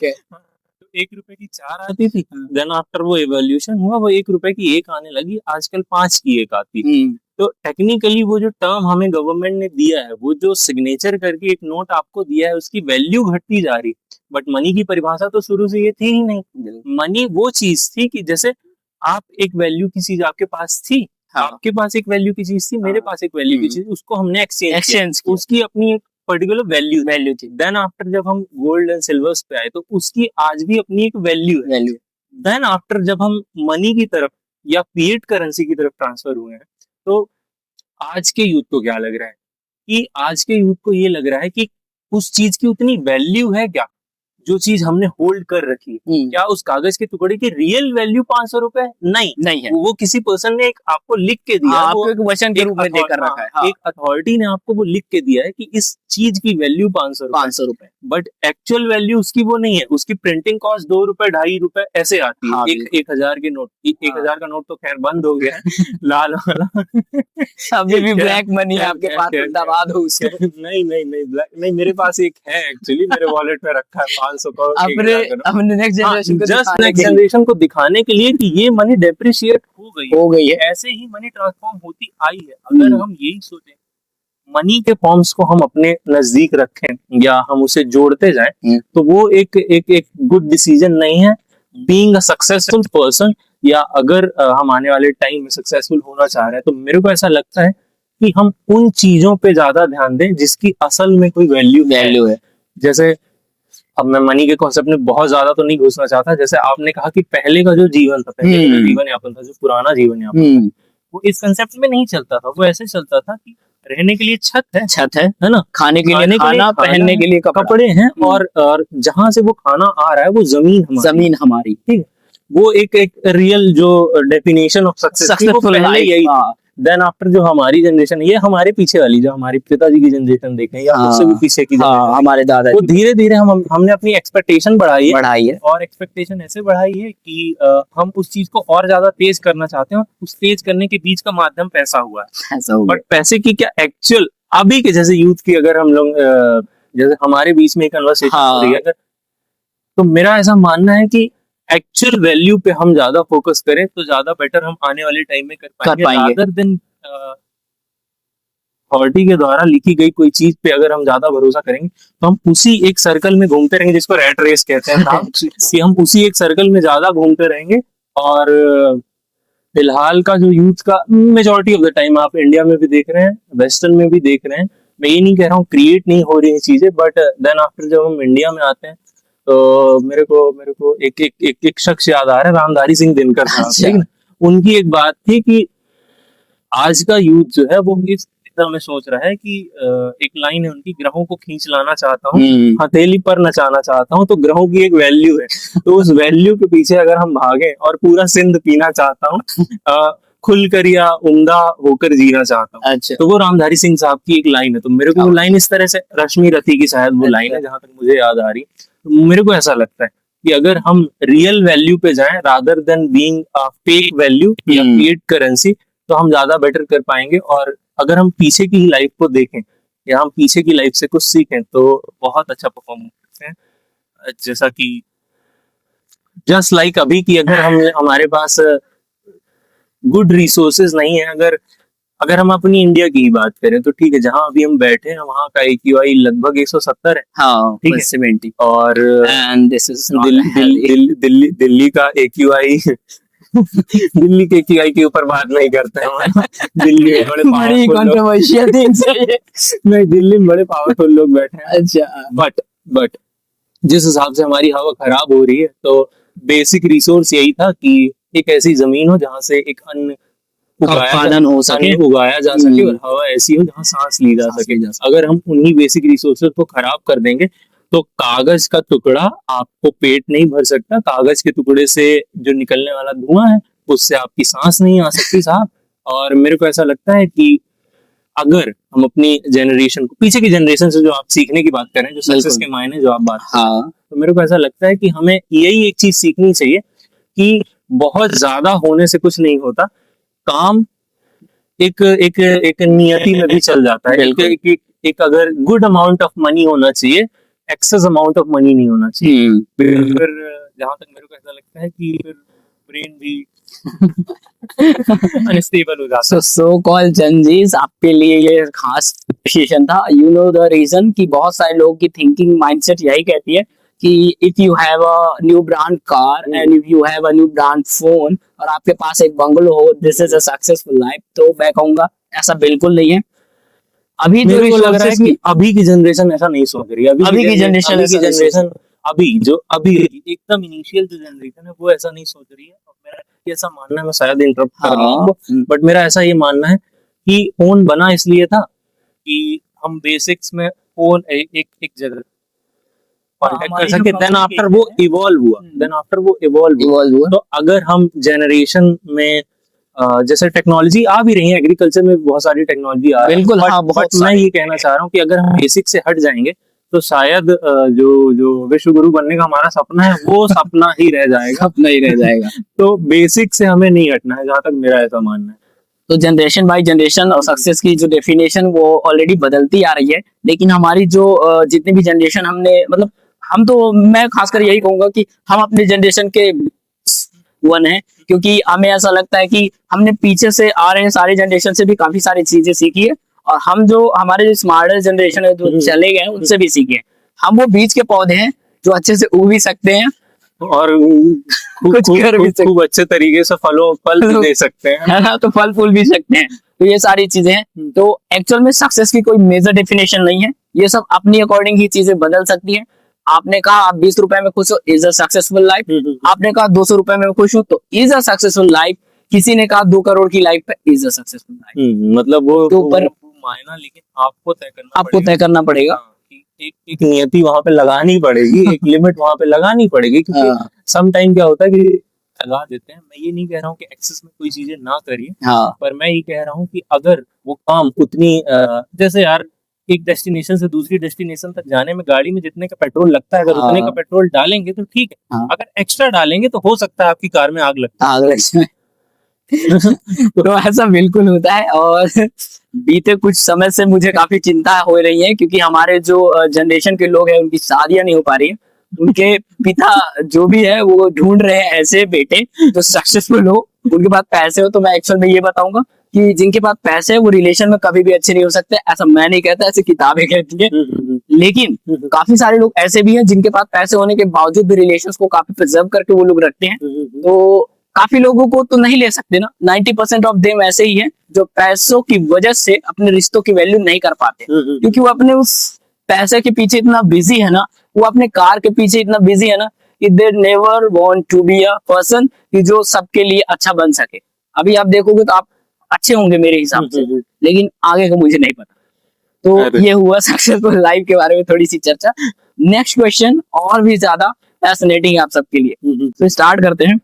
है, तो 1 रुपए की 4 आती थी। देन आफ्टर वो एवोल्यूशन हुआ, वो 1 रुपए की 1 आने लगी, आजकल 5 की 1 आती। तो टेक्निकली वो जो टर्म हमें गवर्नमेंट ने दिया है, वो जो सिग्नेचर करके एक नोट आपको दिया है, उसकी वैल्यू घटती जा रही। बट मनी की परिभाषा तो शुरू से ये थी ही नहीं। मनी वो चीज थी कि जैसे आप एक वैल्यू की चीज आपके पास थी, आपके पास एक वैल्यू की चीज थी, मेरे पास एक वैल्यू की चीज, उसको हमने एक्सचेंज किया, उसकी अपनी एक पर्टिकुलर वैल्यू थी। देन आफ्टर जब हम गोल्ड एंड सिल्वर्स पे आए तो उसकी आज भी अपनी एक वैल्यू है। देन आफ्टर जब हम मनी की तरफ या फिएट करेंसी की तरफ ट्रांसफर हुए हैं, तो आज के यूथ को क्या लग रहा है कि आज के यूथ को ये लग रहा है कि उस चीज की उतनी वैल्यू है क्या जो चीज हमने होल्ड कर रखी है? क्या उस कागज के टुकड़े की रियल वैल्यू 500 रुपए नहीं है। वो किसी पर्सन ने एक आपको लिख के दिया, आपको एक वचन के रूप में देकर रखा है। एक अथॉरिटी ने आपको वो लिख के दिया है कि इस चीज की वैल्यू 500 रुपए, बट एक्चुअल वैल्यू उसकी वो नहीं है। उसकी प्रिंटिंग कॉस्ट 2 रुपए 2.5 रुपए ऐसे आती है। 1000 के नोट, 1000 का नोट तो खैर बंद हो गया है लाल वाला, अभी भी ब्लैक मनी आपके पास, दबा दो उसको। नहीं ब्लैक नहीं, मेरे पास एक है एक्चुअली, मेरे वॉलेट में रखा है 500 का। अपने नेक्स्ट जनरेशन को दिखाने के लिए कि ये मनी डेप्रिशिएट हो गई है। ऐसे ही मनी ट्रांसफॉर्म होती आई है। अगर हम यही सोचें मनी के फॉर्म्स को हम अपने नजदीक रखें या हम उसे जोड़ते जाएं, तो वो एक गुड डिसीजन नहीं है। बीइंग अ सक्सेसफुल पर्सन, या अगर हम आने वाले टाइम में सक्सेसफुल होना चाह रहे हैं, तो मेरे को ऐसा लगता है कि हम उन चीजों पे ज्यादा ध्यान दें जिसकी असल में कोई वैल्यू है। जैसे अब मैं मनी के कॉन्सेप्ट में बहुत ज्यादा तो नहीं घुसना चाहता। जैसे आपने कहा कि पहले का जो जीवन था, पहले का जीवन यापन था, जो पुराना जीवन यापन था, वो इस कंसेप्ट में नहीं चलता था। वो ऐसे चलता था कि रहने के लिए छत है ना, खाने के लिए खाना, पहनने के लिए कपड़े हैं, और जहां से वो खाना आ रहा है वो जमीन हमारी, ठीक है। वो एक रियल जो डेफिनेशन ऑफ सक्सेसफुल यही था। देन आफ्टर जो हमारी जनरेशन है, ये हमारे पीछे वाली, जो हमारे पिताजी की जनरेशन देखें या उससे भी पीछे की हमारे दादा, वो धीरे धीरे हमने अपनी एक्सपेक्टेशन बढ़ाई है, और एक्सपेक्टेशन ऐसे बढ़ाई है कि हम उस चीज को और ज्यादा तेज करना चाहते हैं। उस तेज करने के बीच का माध्यम पैसा हुआ है। बट पैसे की क्या एक्चुअल अभी के जैसे यूथ की अगर हम लोग जैसे हमारे बीच में एक कन्वर्सेशन हाँ। हो रही है अगर, तो मेरा ऐसा मानना है कि एक्चुअल वैल्यू पे हम ज्यादा फोकस करें तो ज्यादा बेटर हम आने वाले टाइम में कर पाएंगे, पाएंगे। रादर देन अथॉरिटी के द्वारा लिखी गई कोई चीज पे अगर हम ज्यादा भरोसा करेंगे तो हम उसी एक सर्कल में घूमते रहेंगे, जिसको रैट रेस कहते हैं साहब, कि हम उसी एक सर्कल में ज्यादा घूमते रहेंगे। और फिलहाल का जो यूथ का मेजोरिटी ऑफ द टाइम आप इंडिया में भी देख रहे हैं, वेस्टर्न में भी देख रहे हैं, मैं ये नहीं कह रहा हूँ क्रिएट नहीं हो रही है चीजें, बट देन आफ्टर जब हम इंडिया में आते हैं तो मेरे को एक शख्स याद आ रहा है, रामधारी सिंह दिनकर साहब, अच्छा। ठीक है ना? उनकी एक बात थी कि आज का यूथ जो है वो इस तरह में सोच रहा है कि एक लाइन है उनकी, ग्रहों को खींच लाना चाहता हूँ, हथेली पर नचाना चाहता हूँ, तो ग्रहों की एक वैल्यू है, तो उस वैल्यू के पीछे अगर हम भागे, और पूरा सिंध पीना चाहता हूँ, खुलकर या उम्दा होकर जीना चाहता हूँ, अच्छा। तो वो रामधारी सिंह साहब की एक लाइन है। तो मेरे को वो लाइन इस तरह से, रश्मि रथी की शायद वो लाइन है जहां तक मुझे याद आ रही, तो मेरे को ऐसा लगता है कि अगर हम रियल वैल्यू पे जाएं rather than being a fake value या क्रिएट करेंसी, तो हम ज्यादा बेटर कर पाएंगे। और अगर हम पीछे की लाइफ को देखें या हम पीछे की लाइफ से कुछ सीखें तो बहुत अच्छा परफॉर्म करते हैं। जैसा कि जस्ट लाइक अभी की, अगर हम हमारे पास गुड रिसोर्सेज नहीं है, अगर हम अपनी इंडिया की ही बात करें तो ठीक है, जहां अभी हम बैठे हैं वहां का AQI लगभग 170 है, हाँ, ठीक है, 70 और and this is not Delhi का AQI दिल्ली के AQI के ऊपर बात नहीं करते हैं, दिल्ली में बड़े बड़ी powerful लोग, कंट्रोवर्शियल थिंग्स है ये। नहीं, दिल्ली में बड़े पावरफुल लोग बैठे हैं, अच्छा। बट जिस हिसाब से हमारी हवा खराब हो रही है, तो बेसिक रिसोर्स यही था कि एक ऐसी जमीन हो जहां से एक अन्न उत्पादन हो सके, अन्न उगाया जा सके, और हवा ऐसी हो जहां सांस ली जा सके। अगर हम उन्हीं बेसिक रिसोर्सेज को खराब कर देंगे तो कागज का टुकड़ा आपको पेट नहीं भर सकता, कागज के टुकड़े से जो निकलने वाला धुआं है उससे आपकी सांस नहीं आ सकती साहब। और मेरे को ऐसा लगता है कि अगर हम अपनी जनरेशन को, पीछे की जनरेशन से जो आप सीखने की बात कर रहे हैं, जो सक्सेस के मायने जो आप बात कर रहे हैं, तो मेरे को ऐसा लगता है कि हमें यही एक चीज सीखनी चाहिए कि बहुत ज्यादा होने से कुछ नहीं होता, काम एक एक एक नियति में भी चल जाता है। एक अगर गुड अमाउंट ऑफ मनी होना चाहिए, एक्सेस अमाउंट ऑफ मनी नहीं होना चाहिए। फिर जहां तक मेरे को ऐसा लगता है कि फिर ब्रेन भी अनस्टेबल हो जाता है। सो कॉल्ड जंजीज आपके लिए ये खास डिसीजन था। यू नो द रीजन कि बहुत सारे लोगों की थिंकिंग माइंडसेट यही कहती है कि if you have a new brand car and if you have a new brand phone और आपके पास एक बंगलो हो, this is a successful life. तो मैं कहूंगा ऐसा बिल्कुल नहीं है। अभी मेरे को लग रहा है कि अभी की जनरेशन ऐसा नहीं सोच रही है। अभी की जनरेशन अभी एकदम इनिशियल जो जनरेशन है वो ऐसा नहीं सोच रही है। और मेरा ऐसा मानना है, मैं शायद इंटरप्ट कर रहा हूँ, बट मेरा ऐसा ये मानना है कि फोन बना इसलिए था कि हम बेसिक्स में फोन एक जगह कांटेक्ट कर सके, देन आफ्टर वो इवॉल्व हुआ। तो अगर हम जनरेशन में जैसे टेक्नोलॉजी आ भी रही है, एग्रीकल्चर में बहुत सारी टेक्नोलॉजी आ रही है, बिल्कुल, बट मैं ये कहना चाह रहा हूँ कि अगर हम बेसिक से हट जाएंगे तो शायद जो विश्व गुरु बनने का हमारा सपना है वो सपना ही रह जाएगा। तो बेसिक से हमें नहीं हटना है, जहां तक मेरा ऐसा मानना है। तो जनरेशन बाय जनरेशन और सक्सेस की जो डेफिनेशन वो ऑलरेडी बदलती आ रही है, लेकिन हमारी जो जितनी भी जनरेशन हमने, मतलब हम तो, मैं खासकर यही कहूंगा कि हम अपने जनरेशन के वन है, क्योंकि हमें ऐसा लगता है कि हमने पीछे से आ रहे हैं सारी जनरेशन से भी काफी सारी चीजें सीखी है, और हम जो हमारे जो स्मार्टर जनरेशन है जो चले गए उनसे भी सीखे। हम वो बीज के पौधे हैं जो अच्छे से उग भी सकते हैं और खूब अच्छे तरीके से फल भी दे सकते हैं, है ना, तो फल फूल भी सकते हैं। तो ये सारी चीजें हैं। तो एक्चुअल में सक्सेस की कोई मेजर डेफिनेशन नहीं है, ये सब अपनी अकॉर्डिंग ही चीजें बदल सकती है। आपने कहा आप 20 रुपए में खुश हो, इज अ सक्सेसफुल लाइफ। आपने कहा 200 रुपए में खुश हो, तो इज अ सक्सेसफुल लाइफ। किसी ने कहा 2 करोड़ की लाइफ पे, इज अ सक्सेसफुल लाइफ। मतलब वो तो ऊपर मायना, लेकिन आपको तय करना पड़ेगा। एक नियति वहां पे लगानी पड़ेगी, एक लिमिट वहां पे लगानी पड़ेगी, क्योंकि सम टाइम क्या होता है कि लगा देते हैं। मैं ये नहीं कह रहा हूँ कि एक्सेस में कोई चीजें ना करिए, पर मैं ये कह रहा हूँ कि अगर वो काम उतनी जैसे यार एक डेस्टिनेशन से दूसरी डेस्टिनेशन तक जाने में गाड़ी में जितने का पेट्रोल लगता है, अगर उतने का पेट्रोल डालेंगे तो ठीक है। अगर एक्स्ट्रा डालेंगे तो हो सकता है आपकी कार में आग लग जाए। तो ऐसा बिल्कुल होता है। और बीते कुछ समय से मुझे काफी चिंता हो रही है, क्योंकि हमारे जो जनरेशन के लोग हैं उनकी शादियां नहीं हो पा रही है। उनके पिता जो भी है वो ढूंढ रहे हैं ऐसे बेटे जो सक्सेसफुल हो, उनके पास पैसे हो। तो मैं एक्चुअल में ये बताऊंगा कि जिनके पास पैसे है वो रिलेशन में कभी भी अच्छे नहीं हो सकते, ऐसा मैं नहीं कहता, ऐसे किताबें कहती है। लेकिन काफी सारे लोग ऐसे भी हैं जिनके पास पैसे होने के बावजूद भी रिलेशंस को काफी प्रिजर्व करके वो लोग रखते हैं। तो काफी लोगों को तो नहीं ले सकते ना, 90% ऑफ देम ऐसे ही है जो पैसों की वजह से अपने रिश्तों की वैल्यू नहीं कर पाते, क्योंकि वो अपने उस पैसे के पीछे इतना बिजी है ना, वो अपने कार के पीछे इतना बिजी है ना कि they never want to be a person कि जो सबके लिए अच्छा बन सके। अभी आप देखोगे तो आप अच्छे होंगे मेरे हिसाब से, लेकिन आगे का मुझे नहीं पता। तो ये हुआ सक्सेसफुल लाइफ के बारे में थोड़ी सी चर्चा। नेक्स्ट क्वेश्चन और भी ज्यादा फैसिनेटिंग है आप सबके लिए, तो स्टार्ट करते हैं।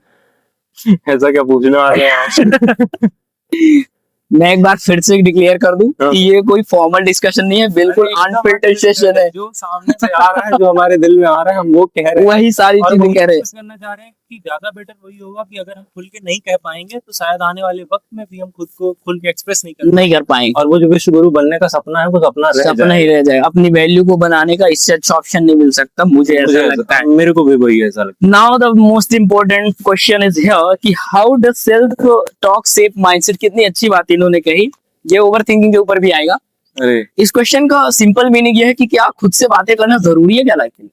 ऐसा क्या पूछना आ रहा है? मैं एक बार फिर से डिक्लेयर कर दूं कि ये कोई फॉर्मल डिस्कशन नहीं है, बिल्कुल अनफिल्टर्ड सेशन है। जो सामने से आ रहा है, जो हमारे दिल में आ रहा है, हम वो कह रहे हैं, वही सारी और चीजें हम कह रहे हैं। कोशिश करना चाह रहे हैं कि ज्यादा बेटर वही होगा कि अगर हम खुल के नहीं कह पाएंगे तो शायद आने वाले वक्त में भी हम खुद को खुल के एक्सप्रेस नहीं कर नहीं कर पाएंगे, और वो जो विश्व गुरु बनने का सपना है वो सपना रह सपना ही रह जाएगा। अपनी वैल्यू को बनाने का इससे अच्छा ऑप्शन नहीं मिल सकता, मुझे ऐसा लगता है। मेरे को भी वही ऐसा लगता now the most important question is here कि how does self talk shape mindset. कितनी अच्छी बात इन्होंने कही, ये ओवर थिंकिंग के ऊपर भी आएगा। है। अरे इस क्वेश्चन का सिंपल मीनिंग ये है कि क्या खुद से बातें करना जरूरी है क्या लाइफ में?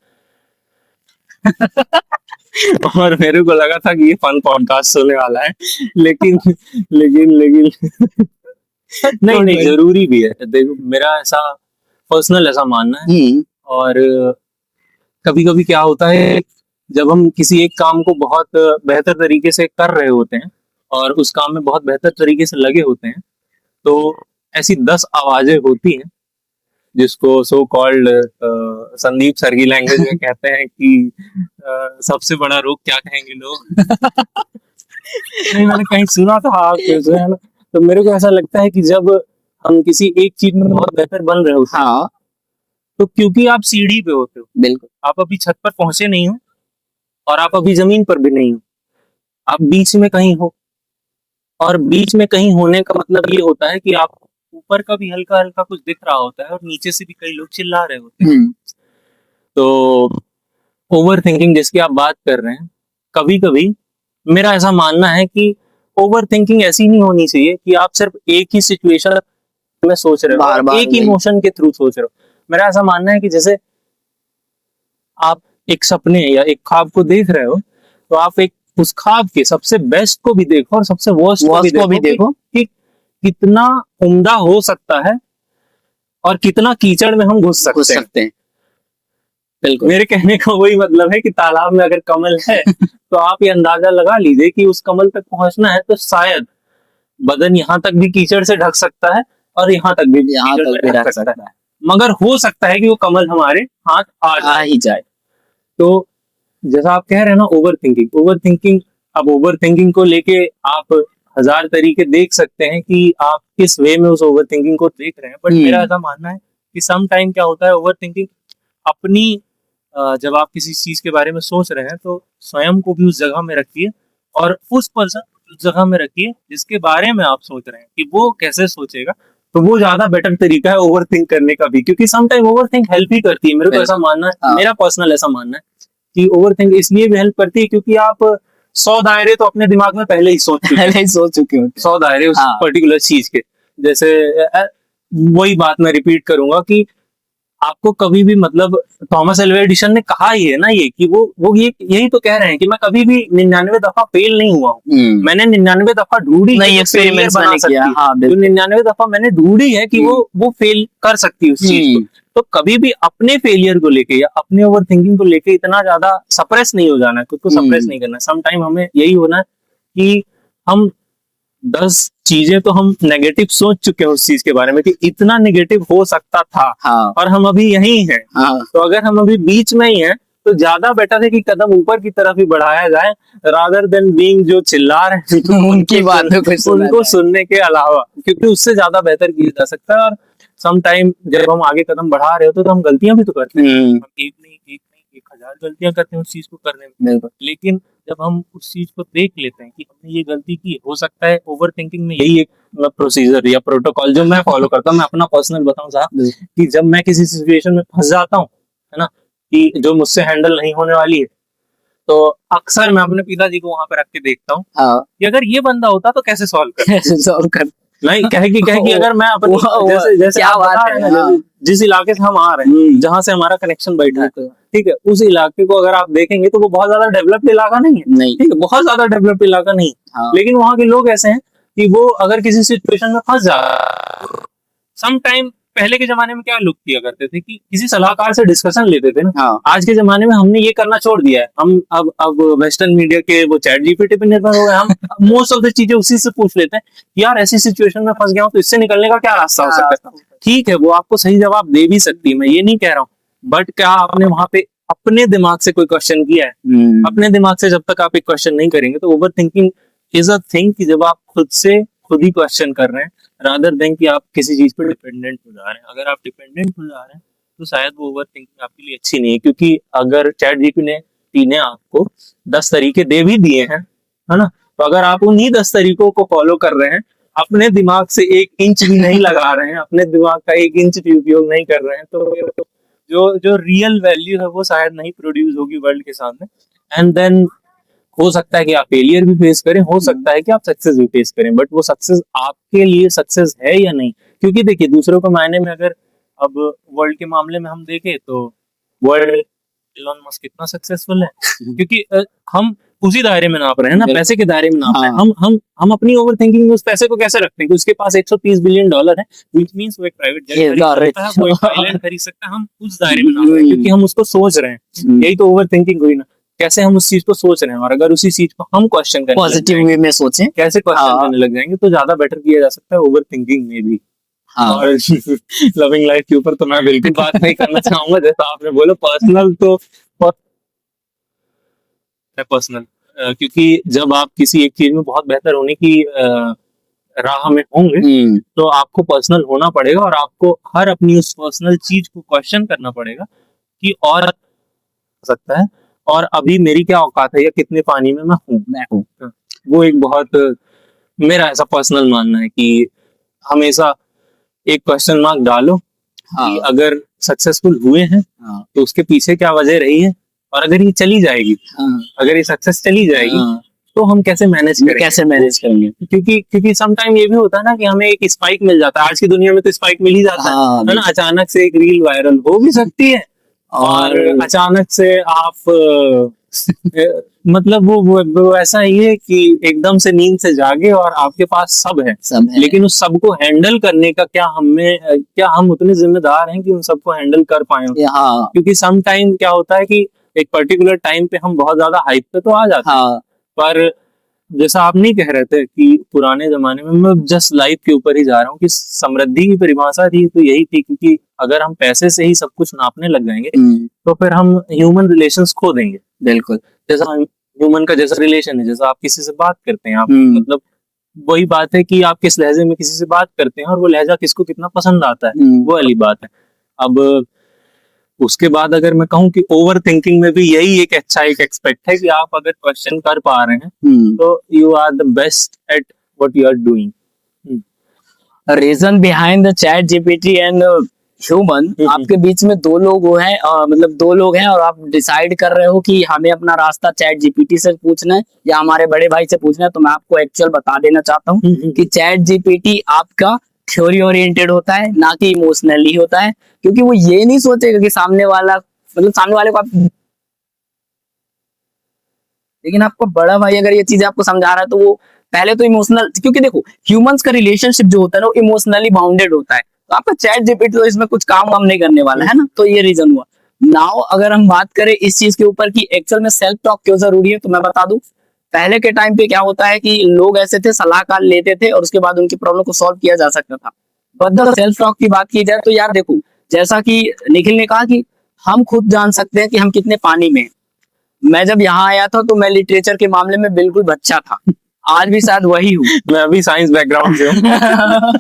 और मेरे को लगा था कि ये फन पॉडकास्ट होने वाला है, लेकिन लेकिन लेकिन नहीं नहीं, जरूरी भी है। देखो, मेरा ऐसा पर्सनल ऐसा मानना है। और कभी कभी क्या होता है, जब हम किसी एक काम को बहुत बेहतर तरीके से कर रहे होते हैं और उस काम में बहुत बेहतर तरीके से लगे होते हैं, तो ऐसी 10 आवाजें होती हैं जिसको सो कॉल्ड संदीप सर की लैंग्वेज में कहते हैं कि सबसे बड़ा रोग क्या कहेंगे लोग। नहीं, मैंने कहीं सुना था आपके से, है ना? तो मेरे को ऐसा लगता है कि जब हम किसी एक चीज में बहुत बेहतर बन रहे होते हैं, हाँ तो क्योंकि आप सीढ़ी पे होते हो, बिल्कुल, आप अभी छत पर पहुंचे नहीं हो और आप अभी जमीन पर भी नहीं हो, आप बीच में कहीं हो। और बीच में कहीं होने का मतलब ये होता है कि आप ऊपर का भी हल्का हल्का कुछ दिख रहा होता है और नीचे से भी कई लोग चिल्ला रहे होते हैं। तो ओवर थिंकिंग जिसकी आप बात कर रहे हैं, कभी कभी मेरा ऐसा मानना है कि ओवर थिंकिंग ऐसी नहीं होनी चाहिए कि आप सिर्फ एक ही सिचुएशन में सोच रहे हो, बार-बार एक इमोशन के थ्रू सोच रहे हो। मेरा ऐसा मानना है कि जैसे आप एक सपने या एक ख्वाब को देख रहे हो, तो आप एक उस ख्वाब के सबसे बेस्ट को भी देखो और सबसे वर्स्ट को भी देखो कि कितना उम्दा हो सकता है और कितना कीचड़ में हम घुस सकते हैं। बिल्कुल, मेरे कहने का वही मतलब है कि तालाब में अगर कमल है तो आप ये अंदाजा लगा लीजिए कि उस कमल तक पहुंचना है तो शायद बदन यहाँ तक भी कीचड़ से ढक सकता है और यहाँ तक भी ढक सकता है, मगर हो सकता है कि वो कमल हमारे हाथ आ ही जाए। तो जैसा आप कह रहे हैं ना, ओवर थिंकिंग, अब ओवर थिंकिंग को लेके आप 1000 तरीके देख सकते हैं कि आप किस वे में उस ओवर थिंकिंग को देख रहे हैं। बट मेरा ऐसा मानना है कि सम टाइम क्या होता है, ओवर थिंकिंग अपनी जब आप किसी चीज के बारे में सोच रहे हैं तो स्वयं को भी उस जगह में रखिए और उस पर्सन उस जगह में रखिए जिसके बारे में आप सोच रहे हैं कि वो कैसे सोचेगा। तो वो ज्यादा बेटर तरीका है ओवर थिंक करने का भी, क्योंकि some time overthink help ही करती है। मेरे को ऐसा मानना है, मेरा पर्सनल ऐसा मानना है कि ओवर थिंक इसलिए भी हेल्प करती है क्योंकि आप 100 दायरे तो अपने दिमाग में पहले ही सोच चुके हो 100 दायरे उस पर्टिकुलर चीज के। जैसे वही बात मैं रिपीट करूंगा कि आपको कभी भी, मतलब थॉमस एल्वा एडिसन ने कहा ही है ना ये कि वो ये यही तो कह रहे हैं कि मैं कभी भी 99 दफा फेल नहीं हुआ हूँ, मैंने 99 दफा ढूंढी नहीं, एक्सपेरिमेंट बना सकती है। हाँ, 99 दफा मैंने ढूंढी है कि वो फेल कर सकती है उस चीज को। तो कभी भी अपने फेलियर को लेके या अपने ओवर थिंकिंग को लेके इतना ज्यादा सप्रेस नहीं हो जाना है, खुद को सप्रेस नहीं करना। सम टाइम हमें यही होना है कि हम 10 चीजें तो हम नेगेटिव सोच चुके हैं उस चीज के बारे में कि इतना नेगेटिव हो सकता था, और हम अभी यही हैं। तो अगर हम अभी बीच में ही हैं तो ज्यादा बेटर है कि कदम ऊपर की तरफ ही बढ़ाया जाए, रादर देन बीइंग जो चिल्ला रहे हैं उनकी बातों को सुनने के अलावा, क्योंकि उससे ज्यादा बेहतर किया जा सकता है। और सम टाइम जब हम आगे कदम बढ़ा रहे होते तो हम गलतियां भी तो करते हैं, हम एक नहीं 1000 गलतियां करते हैं उस चीज को करने में, लेकिन जब हम उस चीज को देख लेते हैं कि हमने ये गलती की, हो सकता है ओवर थिंकिंग में यही एक प्रोसीजर या प्रोटोकॉल जो मैं फॉलो करता हूँ, मैं अपना पर्सनल बताऊं साहब, कि जब मैं किसी सिचुएशन में फंस जाता हूँ, है ना, कि जो मुझसे हैंडल नहीं होने वाली है, तो अक्सर मैं अपने पिताजी को वहां पे रख के देखता हूँ हाँ कि अगर ये बंदा होता तो कैसे सॉल्व कर, सॉल्व कर नहीं कहे कि अगर मैं अपनी जैसे क्या आप बात बता है, रहे हैं ना, हाँ। जिस इलाके से हम आ रहे हैं, जहाँ से हमारा कनेक्शन बैठा है, ठीक है, उस इलाके को अगर आप देखेंगे तो वो बहुत ज्यादा डेवलप्ड इलाका नहीं है, नहीं ठीक है, बहुत ज्यादा डेवलप्ड इलाका नहीं, हाँ लेकिन वहाँ के लोग ऐसे हैं कि वो अगर किसी सिचुएशन में फंस जाए, सम टाइम पहले के जमाने में क्या लोग किया करते थे कि किसी सलाहकार से डिस्कशन लेते थे ना, हाँ आज के जमाने में हमने ये करना छोड़ दिया है, हम अब वेस्टर्न मीडिया के वो चैट जीपीटी पे निर्भर हो गए, हम मोस्ट ऑफ द चीजें उसी से पूछ लेते हैं कि यार ऐसी सिचुएशन में फंस गया हूं तो इससे निकलने का क्या रास्ता हो सकता है। ठीक है, वो आपको सही जवाब दे भी सकती है, मैं ये नहीं कह रहा हूँ, बट क्या आपने वहां पे अपने दिमाग से कोई क्वेश्चन किया है? अपने दिमाग से जब तक आप एक क्वेश्चन नहीं करेंगे तो over thinking is a thing कि जब आप खुद ही क्वेश्चन कर रहे हैं रादर देन कि आप किसी चीज पर डिपेंडेंट हो जा रहे हैं। अगर आप डिपेंडेंट हो जा रहे हैं तो शायद वो ओवर थिंकिंग आपके लिए अच्छी नहीं है, क्योंकि अगर चैट जीपीटी ने आपको 10 तरीके दे भी दिए हैं, है ना, तो अगर आप उन्हीं 10 तरीकों को फॉलो कर रहे हैं, अपने दिमाग से 1 इंच भी नहीं लगा रहे हैं, अपने दिमाग का 1 इंच भी उपयोग नहीं कर रहे हैं, तो जो जो रियल वैल्यू है वो शायद नहीं प्रोड्यूस होगी वर्ल्ड के सामने। एंड देन हो सकता है कि आप फेलियर भी फेस करें, हो सकता है कि आप सक्सेस भी फेस करें, बट वो सक्सेस आपके लिए सक्सेस है या नहीं, क्योंकि देखिए दूसरों के मायने में अगर अब वर्ल्ड के मामले में हम देखें तो वर्ल्ड एलन मस्क कितना सक्सेसफुल है, क्योंकि हम उसी दायरे में नाप रहे हैं ना, पैसे के दायरे में नाप रहे हैं, हम अपनी ओवर थिंकिंग में उस पैसे को कैसे रखते हैं कि उसके पास $130 बिलियन है, व्हिच मींस वो एक प्राइवेट जेट खरीद सकता है, वो एक आइलैंड खरीद सकता है, हम उस दायरे में नाप रहे हैं क्योंकि हम उसको सोच रहे हैं। यही तो ओवर थिंकिंग हुई ना, कैसे हम उस चीज को सोच रहे हैं, और अगर उसी चीज को हम क्वेश्चन करने पॉजिटिव वे में सोचें, कैसे क्वेश्चन करने लग जाएंगे तो ज्यादा बेटर किया जा सकता है ओवर थिंकिंग में भी। हाँ और लविंग लाइफ के ऊपर तो मैं बिल्कुल बात नहीं करना चाहूंगा, जैसा आपने बोला पर्सनल, तो पर्सनल, क्योंकि जब आप किसी एक चीज में बहुत बेहतर होने की राह में होंगे तो आपको पर्सनल होना पड़ेगा और आपको हर अपनी उस पर्सनल चीज को क्वेश्चन करना पड़ेगा कि और सकता है, और अभी मेरी क्या औकात है या कितने पानी में मैं हूँ। वो एक बहुत मेरा ऐसा पर्सनल मानना है कि हमेशा एक क्वेश्चन मार्क डालो कि अगर सक्सेसफुल हुए हैं तो उसके पीछे क्या वजह रही है, और अगर ये चली जाएगी, अगर ये सक्सेस चली जाएगी तो हम कैसे मैनेज करेंगे, क्योंकि सम टाइम ये भी होता है ना कि हमें एक स्पाइक मिल जाता है, आज की दुनिया में तो स्पाइक मिल ही जाता है ना, अचानक से एक रील वायरल हो भी सकती है और अचानक से आप मतलब वो ऐसा ही है कि एकदम से नींद से जागे और आपके पास सब है, लेकिन उस सब को हैंडल करने का क्या हम उतने जिम्मेदार हैं कि उन सबको हैंडल कर पाए? क्योंकि सम टाइम क्या होता है कि एक पर्टिकुलर टाइम पे हम बहुत ज्यादा हाइप पे तो आ जाते हैं, पर जैसा आप नहीं कह रहे थे कि पुराने जमाने में, मैं जस्ट लाइफ के ऊपर ही जा रहा हूँ कि समृद्धि की परिभाषा थी तो यही थी, क्योंकि अगर हम पैसे से ही सब कुछ नापने लग जाएंगे तो फिर हम ह्यूमन रिलेशंस खो देंगे। बिल्कुल, जैसा ह्यूमन का जैसा रिलेशन है, जैसा आप किसी से बात करते हैं, आप मतलब वही बात है कि आप किस लहजे में किसी से बात करते हैं और वो लहजा किसको कितना पसंद आता है, वो वाली बात है। अब उसके बाद अगर मैं कहूँ कि ओवर थिंकिंग में भी यही एक अच्छा एक एक्सपेक्ट है कि आप अगर क्वेश्चन कर पा रहे हैं तो you are the best at what you are doing. Reason behind the ChatGPT and human, आपके बीच में दो लोग हैं, मतलब दो लोग हैं और आप डिसाइड कर रहे हो कि हमें अपना रास्ता चैट जीपीटी से पूछना है या हमारे बड़े भाई से पूछना है, तो मैं आपको एक्चुअल बता देना चाहता हूँ कि चैट जीपीटी आपका थ्योरी ओरिएंटेड होता है, ना कि इमोशनली होता है, क्योंकि वो ये नहीं सोचेगा कि सामने वाले को आप, लेकिन आपको बड़ा भाई अगर ये चीज आपको समझा रहा है तो वो पहले तो इमोशनल, क्योंकि देखो ह्यूमंस का रिलेशनशिप जो होता है ना वो इमोशनली बाउंडेड होता है, तो आपका चैट जीपीटी तो इसमें कुछ काम नहीं करने वाला है ना, तो ये रीजन हुआ। नाउ अगर हम बात करें इस चीज के ऊपर कि एक्चुअल में सेल्फ टॉक क्यों जरूरी है, तो मैं बता दूं, पहले के टाइम पे क्या होता है कि लोग ऐसे थे सलाहकार लेते थे और उसके बाद उनकी प्रॉब्लम को सॉल्व किया जा सकता था। बट सेल्फ टॉक की बात की जाए तो यार देखो, जैसा कि निखिल ने कहा कि हम खुद जान सकते हैं कि हम कितने पानी में हैं। मैं जब यहाँ आया था तो मैं लिटरेचर के मामले में बिल्कुल बच्चा था, आज भी शायद वही हूँ। मैं अभी साइंस बैकग्राउंड से हूँ।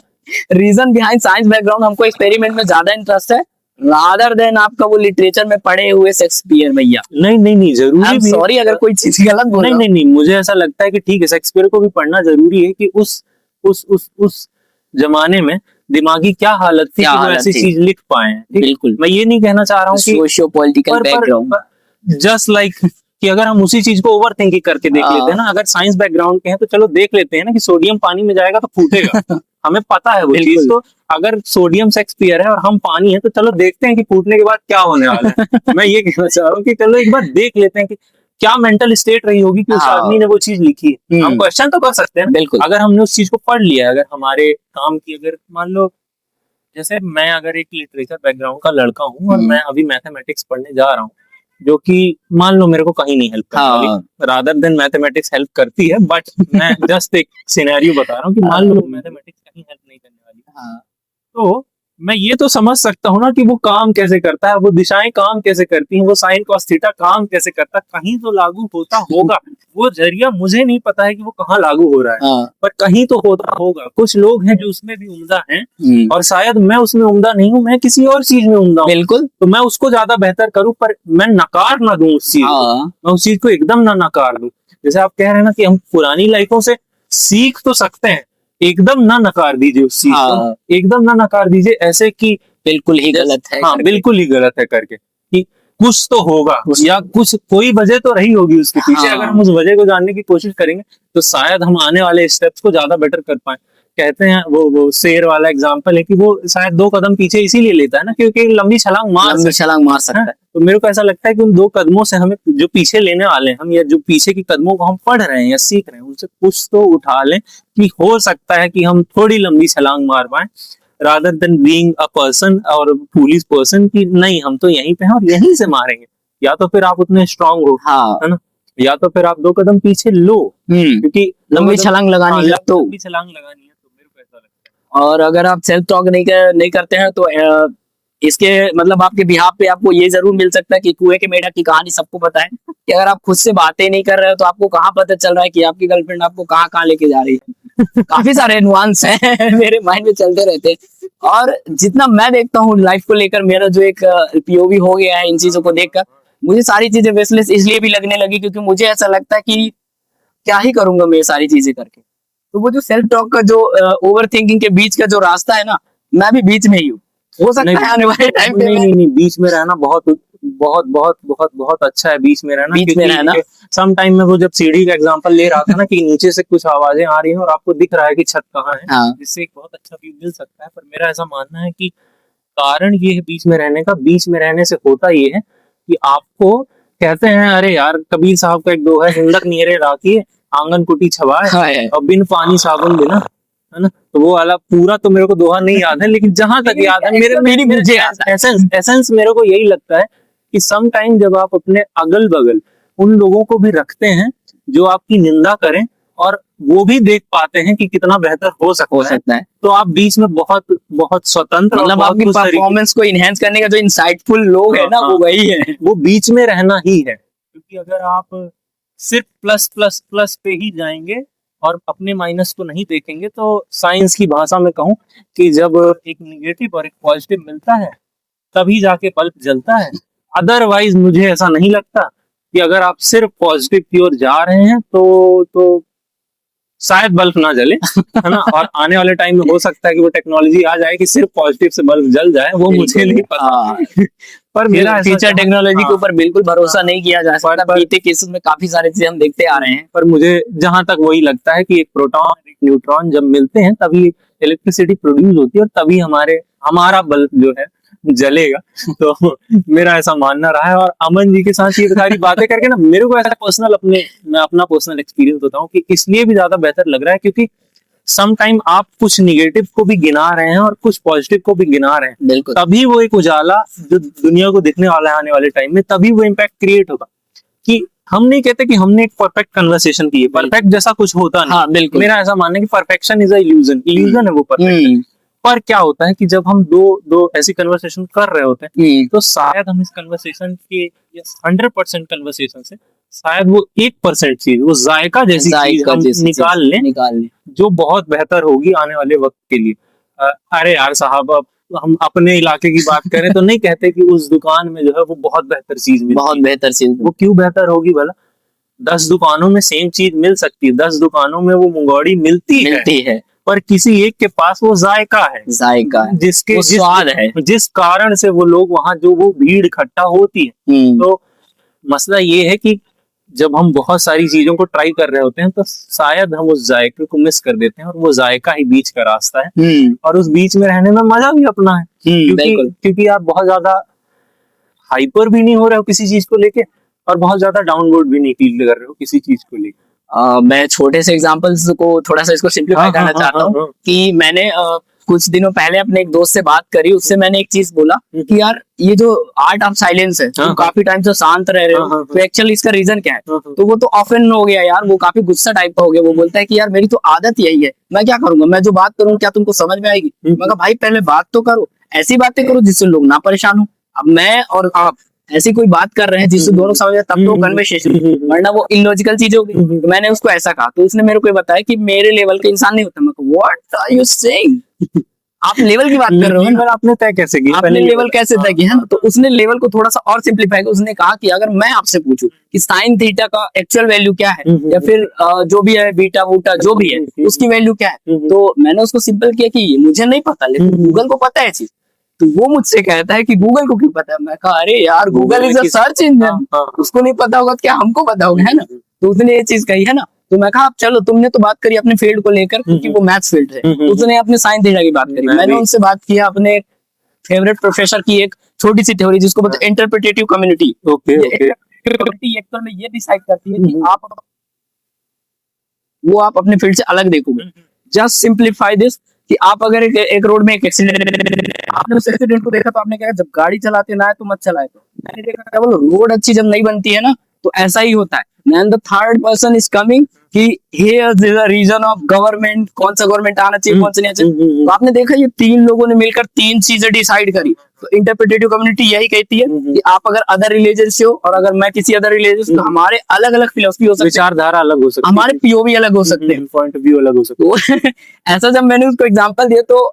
रीजन बिहाइंड साइंस बैकग्राउंड, हमको एक्सपेरिमेंट में ज्यादा इंटरेस्ट है रादर देन आपका वो लिटरेचर में पढ़े हुए शेक्सपियर भैया। नहीं नहीं नहीं, जरूरी भी है। सॉरी अगर कोई चीज गलत बोल नहीं रहा नहीं नहीं, मुझे ऐसा लगता है कि ठीक है, शेक्सपियर को भी पढ़ना जरूरी है कि उस जमाने में दिमागी क्या हालत थी क्या कि वो हालत ऐसी थी। चीज लिख पाए हैं। ठीक? बिल्कुल। मैं ये नहीं कहना चाह रहा हूँ कि socio political background. Just like कि अगर हम उसी चीज को ओवर थिंकिंग करके देख लेते हैं ना, अगर साइंस बैकग्राउंड के हैं तो चलो देख लेते हैं ना कि सोडियम पानी में जाएगा तो फूटेगा। हमें पता है वो चीज। बिल्कुल। तो अगर सोडियम शेक्सपियर है और हम पानी है तो चलो देखते हैं कि फूटने के बाद क्या होने वाला है। मैं ये कहना चाह रहा हूँ कि चलो एक बार देख लेते हैं कि क्या मेंटल स्टेट रही होगी कि उस हाँ। आदमी ने वो चीज लिखी है। हम क्वेश्चन तो कर सकते हैं ना। बिल्कुल। अगर हमने उस चीज को पढ़ लिया है, अगर हमारे काम की, अगर मान लो जैसे मैं अगर एक लिटरेचर बैकग्राउंड का लड़का हूँ और मैं अभी मैथमेटिक्स पढ़ने जा रहा हूँ, जो कि मान लो मेरे को कहीं नहीं हेल्प करने वाली, रादर देन मैथमेटिक्स हेल्प करती है, बट मैं जस्ट एक सिनेरियो बता रहा हूँ कि मान लो मैथमेटिक्स कहीं हेल्प नहीं करने वाली, तो मैं ये तो समझ सकता हूँ ना कि वो काम कैसे करता है, वो दिशाएं काम कैसे करती हैं, वो साइन कॉस थीटा काम कैसे करता है, कहीं तो लागू होता होगा। वो जरिया मुझे नहीं पता है कि वो कहाँ लागू हो रहा है, पर कहीं तो होता होगा। कुछ लोग हैं जो उसमें भी उम्दा हैं और शायद मैं उसमें उम्दा नहीं हूँ, मैं किसी और चीज में उम्दा हूँ। बिल्कुल। तो मैं उसको ज्यादा बेहतर करूँ, पर मैं नकार ना दूं उस चीज को, मैं उस चीज को एकदम ना नकार दूं। जैसे आप कह रहे हैं ना कि हम पुरानी लाइफों से सीख तो सकते हैं, एकदम ना नकार दीजिए उस चीज को, एकदम ना नकार दीजिए ऐसे कि बिल्कुल ही गलत है। हाँ बिल्कुल ही गलत है करके, कि कुछ तो होगा या कुछ कोई वजह तो रही होगी उसके पीछे। अगर हम उस वजह को जानने की कोशिश करेंगे तो शायद हम आने वाले स्टेप्स को ज्यादा बेटर कर पाए। कहते हैं वो शेर वाला एग्जांपल है कि वो शायद 2 कदम पीछे इसीलिए लेता है ना क्योंकि लंबी छलांग मार सकता है। तो मेरे को ऐसा लगता है कि उन 2 कदमों से हमें जो पीछे लेने वाले हैं हम, या जो पीछे की कदमों को हम पढ़ रहे हैं या सीख रहे हैं, उनसे कुछ तो उठा लें कि हो सकता है कि हम थोड़ी लंबी छलांग मार पाए, rather than being a person और पुलिस पर्सन की नहीं हम तो यहीं पे हैं और यहीं से मारेंगे। या तो फिर आप उतने स्ट्रांग हो, है ना, या तो फिर आप 2 कदम पीछे लो, क्योंकि लंबी छलांग लगानी है तो लंबी छलांग लगानी है। तो मेरे को ऐसा लगता है। और अगर आप सेल्फ टॉक नहीं करते हैं तो इसके मतलब आपके बिहाफ पे आपको ये जरूर मिल सकता है कि कुएं के मेढक की कहानी सबको पता है कि अगर आप खुद से बातें नहीं कर रहे हो तो आपको कहाँ पता चल रहा है कि आपकी गर्लफ्रेंड आपको कहाँ कहाँ लेके जा रही है। काफी सारे नुआंस हैं मेरे माइंड में चलते रहते हैं, और जितना मैं देखता हूँ लाइफ को लेकर, मेरा जो एक पीओवी हो गया है इन चीजों को देखकर, मुझे सारी चीजें वेस्टलेस इसलिए भी लगने लगी क्योंकि मुझे ऐसा लगता है कि क्या ही करूंगा मैं ये सारी चीजें करके। तो वो जो सेल्फ टॉक का जो ओवर थिंकिंग के बीच का जो रास्ता है ना, मैं भी बीच में ही हूँ। हो सकता है आने वाले टाइम पे नहीं, बीच में रहना बहुत बहुत बहुत बहुत बहुत अच्छा है। बीच में रहना सम टाइम में वो जब सीढ़ी का एग्जांपल ले रहा था ना कि नीचे से कुछ आवाजें आ रही हैं और आपको दिख रहा है कि छत कहाँ है, जिससे एक बहुत अच्छा व्यू मिल सकता है। पर मेरा ऐसा मानना है कि कारण ये है बीच में रहने का, बीच में रहने से होता ये है कि आपको कहते हैं अरे यार कबीर साहब का एक दोहा है, हिंदक नीरे राखी आंगन कुटी छवाए और बिन पानी साबुन बिना, है ना। तो वो वाला पूरा तो मेरे को दोहा नहीं याद है, लेकिन जहां तक याद है मुझे एसेंस मेरे को यही लगता है कि सम टाइम जब आप अपने अगल बगल उन लोगों को भी रखते हैं जो आपकी निंदा करें और वो भी देख पाते हैं कि कितना बेहतर हो सकता है, तो आप बीच में बहुत बहुत स्वतंत्र, मतलब आपकी परफॉर्मेंस को इनहेंस करने का जो इंसाइटफुल लोग है ना, वो वही है, वो बीच में रहना ही है। क्योंकि अगर आप सिर्फ प्लस प्लस प्लस पे ही जाएंगे और अपने माइनस को नहीं देखेंगे, तो साइंस की भाषा में कहूं कि जब एक निगेटिव और एक पॉजिटिव मिलता है तभी जाके बल्ब जलता है। अदरवाइज मुझे ऐसा नहीं लगता कि अगर आप सिर्फ पॉजिटिव की ओर जा रहे हैं तो शायद बल्ब ना जले, है ना। और आने वाले टाइम में हो सकता है कि वो टेक्नोलॉजी आ जाए कि सिर्फ पॉजिटिव से बल्ब जल जाए, वो मुझे नहीं पता। पर मेरा फ्यूचर टेक्नोलॉजी के ऊपर बिल्कुल भरोसा नहीं किया जा सकता। बीते केसेस में काफी सारे चीजें हम देखते आ रहे हैं, पर मुझे जहां तक वही लगता है कि एक प्रोटॉन एक न्यूट्रॉन जब मिलते हैं तभी इलेक्ट्रिसिटी प्रोड्यूस होती है और तभी हमारा बल्ब जो है जलेगा। तो मेरा ऐसा मानना रहा है। और अमन जी के साथ ये सारी बातें करके ना मेरे को ऐसा मैं अपना पर्सनल एक्सपीरियंस बताऊं कि इसलिए भी ज्यादा बेहतर लग रहा है क्योंकि सम टाइम आप कुछ निगेटिव को भी गिना रहे हैं और कुछ पॉजिटिव को भी गिना रहे हैं, तभी वो एक उजाला जो दुनिया को दिखने वाला है आने वाले टाइम में, तभी वो इम्पैक्ट क्रिएट होगा। कि हम नहीं कहते कि हमने एक परफेक्ट कन्वर्सेशन की है, परफेक्ट जैसा कुछ होता नहीं। हाँ, बिल्कुल। मेरा ऐसा मानना है कि परफेक्शन इज अ इल्यूजन है वो परफेक्शन। पर क्या होता है कि जब हम दो ऐसी कन्वर्सेशन कर रहे होते हैं तो शायद हम इस कन्वर्सेशन के 100% कन्वर्सेशन से शायद वो 1% चीज, वो जायका जैसी चीज हम निकाल लें जो बहुत बेहतर होगी आने वाले वक्त के लिए। अरे यार साहब, अब हम अपने इलाके की बात करें तो नहीं कहते कि उस दुकान में जो है वो बहुत बेहतर चीज मिलती बहुत है। बेहतर चीज वो क्यों बेहतर होगी भला? 10 दुकानों में सेम चीज मिल सकती है, 10 दुकानों में वो मुंगौड़ी मिलती है, मिलती है, पर किसी एक के पास वो जायका है, जायका है, जिसके वो स्वाद है। जिस कारण से वो लोग वहां जो वो भीड़ इकट्ठा होती है। तो मसला ये है कि जब हम बहुत सारी चीजों को ट्राई कर रहे होते हैं तो शायद हम उस जायके को मिस कर देते हैं, और वो जायका ही बीच का रास्ता है, और उस बीच में रहने में मजा भी अपना है, क्योंकि आप बहुत ज्यादा हाइपर भी नहीं हो रहे हो किसी चीज को लेके, और बहुत ज्यादा डाउनवर्ड भी नहीं फील कर रहे हो किसी चीज को लेके। मैं छोटे से एग्जांपल्स को थोड़ा सा इसको सिंप्लीफाई करना चाहता हूँ कि मैंने कुछ दिनों पहले अपने एक दोस्त से बात करी, उससे मैंने एक चीज बोला कि यार ये जो आर्ट ऑफ साइलेंस है, तुम काफी टाइम से शांत रह रहे हो, तो एक्चुअली इसका रीजन क्या है? तो वो तो ऑफन हो गया यार, वो काफी गुस्सा टाइप का हो गया। वो बोलता है कि यार मेरी तो आदत यही है, मैं क्या करूंगा, मैं जो बात करूँ क्या तुमको समझ में आएगी? मैं कहा भाई पहले बात तो करो, ऐसी बातें करो जिससे लोग ना परेशान हो। अब मैं और आप ऐसी कोई बात कर रहे हैं जिससे दोनों समझ में, तब तो कन्वर्सेशन, वरना वो इलॉजिकल चीज होगी। तो मैंने उसको ऐसा कहा, तो उसने मेरे को बताया कि मेरे लेवल के इंसान नहीं होता। मैं कहा व्हाट आर यू सेइंग, आप लेवल की बात कर रहे हो ना, आपने तय कैसे किया? आपने लेवल कैसे तय किया? तो उसने लेवल को थोड़ा सा और सिंप्लीफाई किया। उसने कहा कि अगर मैं आपसे पूछूं कि साइन थीटा का एक्चुअल वैल्यू क्या है, या फिर जो भी है बीटा वूटा जो भी है उसकी वैल्यू क्या है, तो मैंने उसको सिंपल किया कि ये मुझे नहीं पता, लेकिन गूगल को पता है चीज। तो वो मुझसे कहता है कि गूगल को क्यों पता है? मैं कहा अरे यार Google is a search engine, उसको नहीं पता होगा तो क्या हमको पता होगा, है ना? तो उसने ये चीज कही है ना। तो मैं कहा चलो, तुमने तो बात करी अपने फील्ड को लेकर क्योंकि वो मैथ्स फील्ड है, उसने अपने साइन थीटा की बात करी, मैंने उनसे बात किया अपने फेवरेट प्रोफेसर की एक छोटी सी थ्योरी जिसको बोलते हैं इंटरप्रिटेटिव कम्युनिटी। कम्युनिटी एक्चुअल में ये डिसाइड करती है कि आप अपने फील्ड से अलग देखोगे। जस्ट सिंप्लीफाई दिस कि आप अगर एक रोड में एक एक्सीडेंट, आपने उस एक्सीडेंट को देखा तो आपने कहा जब गाड़ी चलाते ना है तो मत चलाए। तो मैंने देखा केवल रोड अच्छी जब नहीं बनती है ना तो ऐसा ही होता है। And the third person is coming कि here is the reason of government, कौन सा गवर्नमेंट आना चाहिए कौन सा नहीं चाहिए। तो आपने देखा ये तीन लोगों ने मिलकर तीन चीजें डिसाइड करी। तो इंटरप्रिटेटिव कम्युनिटी यही कहती है कि आप अगर अदर रिलीजन से हो और अगर मैं किसी अदर रिलीजन से, तो हमारे अलग अलग फिलोसफी हो सकती है, विचारधारा अलग हो सकती है, हमारे पीओवी अलग हो सकते हैं, पॉइंट ऑफ व्यू अलग हो सकते हैं। तो ऐसा जब मैंने उसको एग्जांपल दिया तो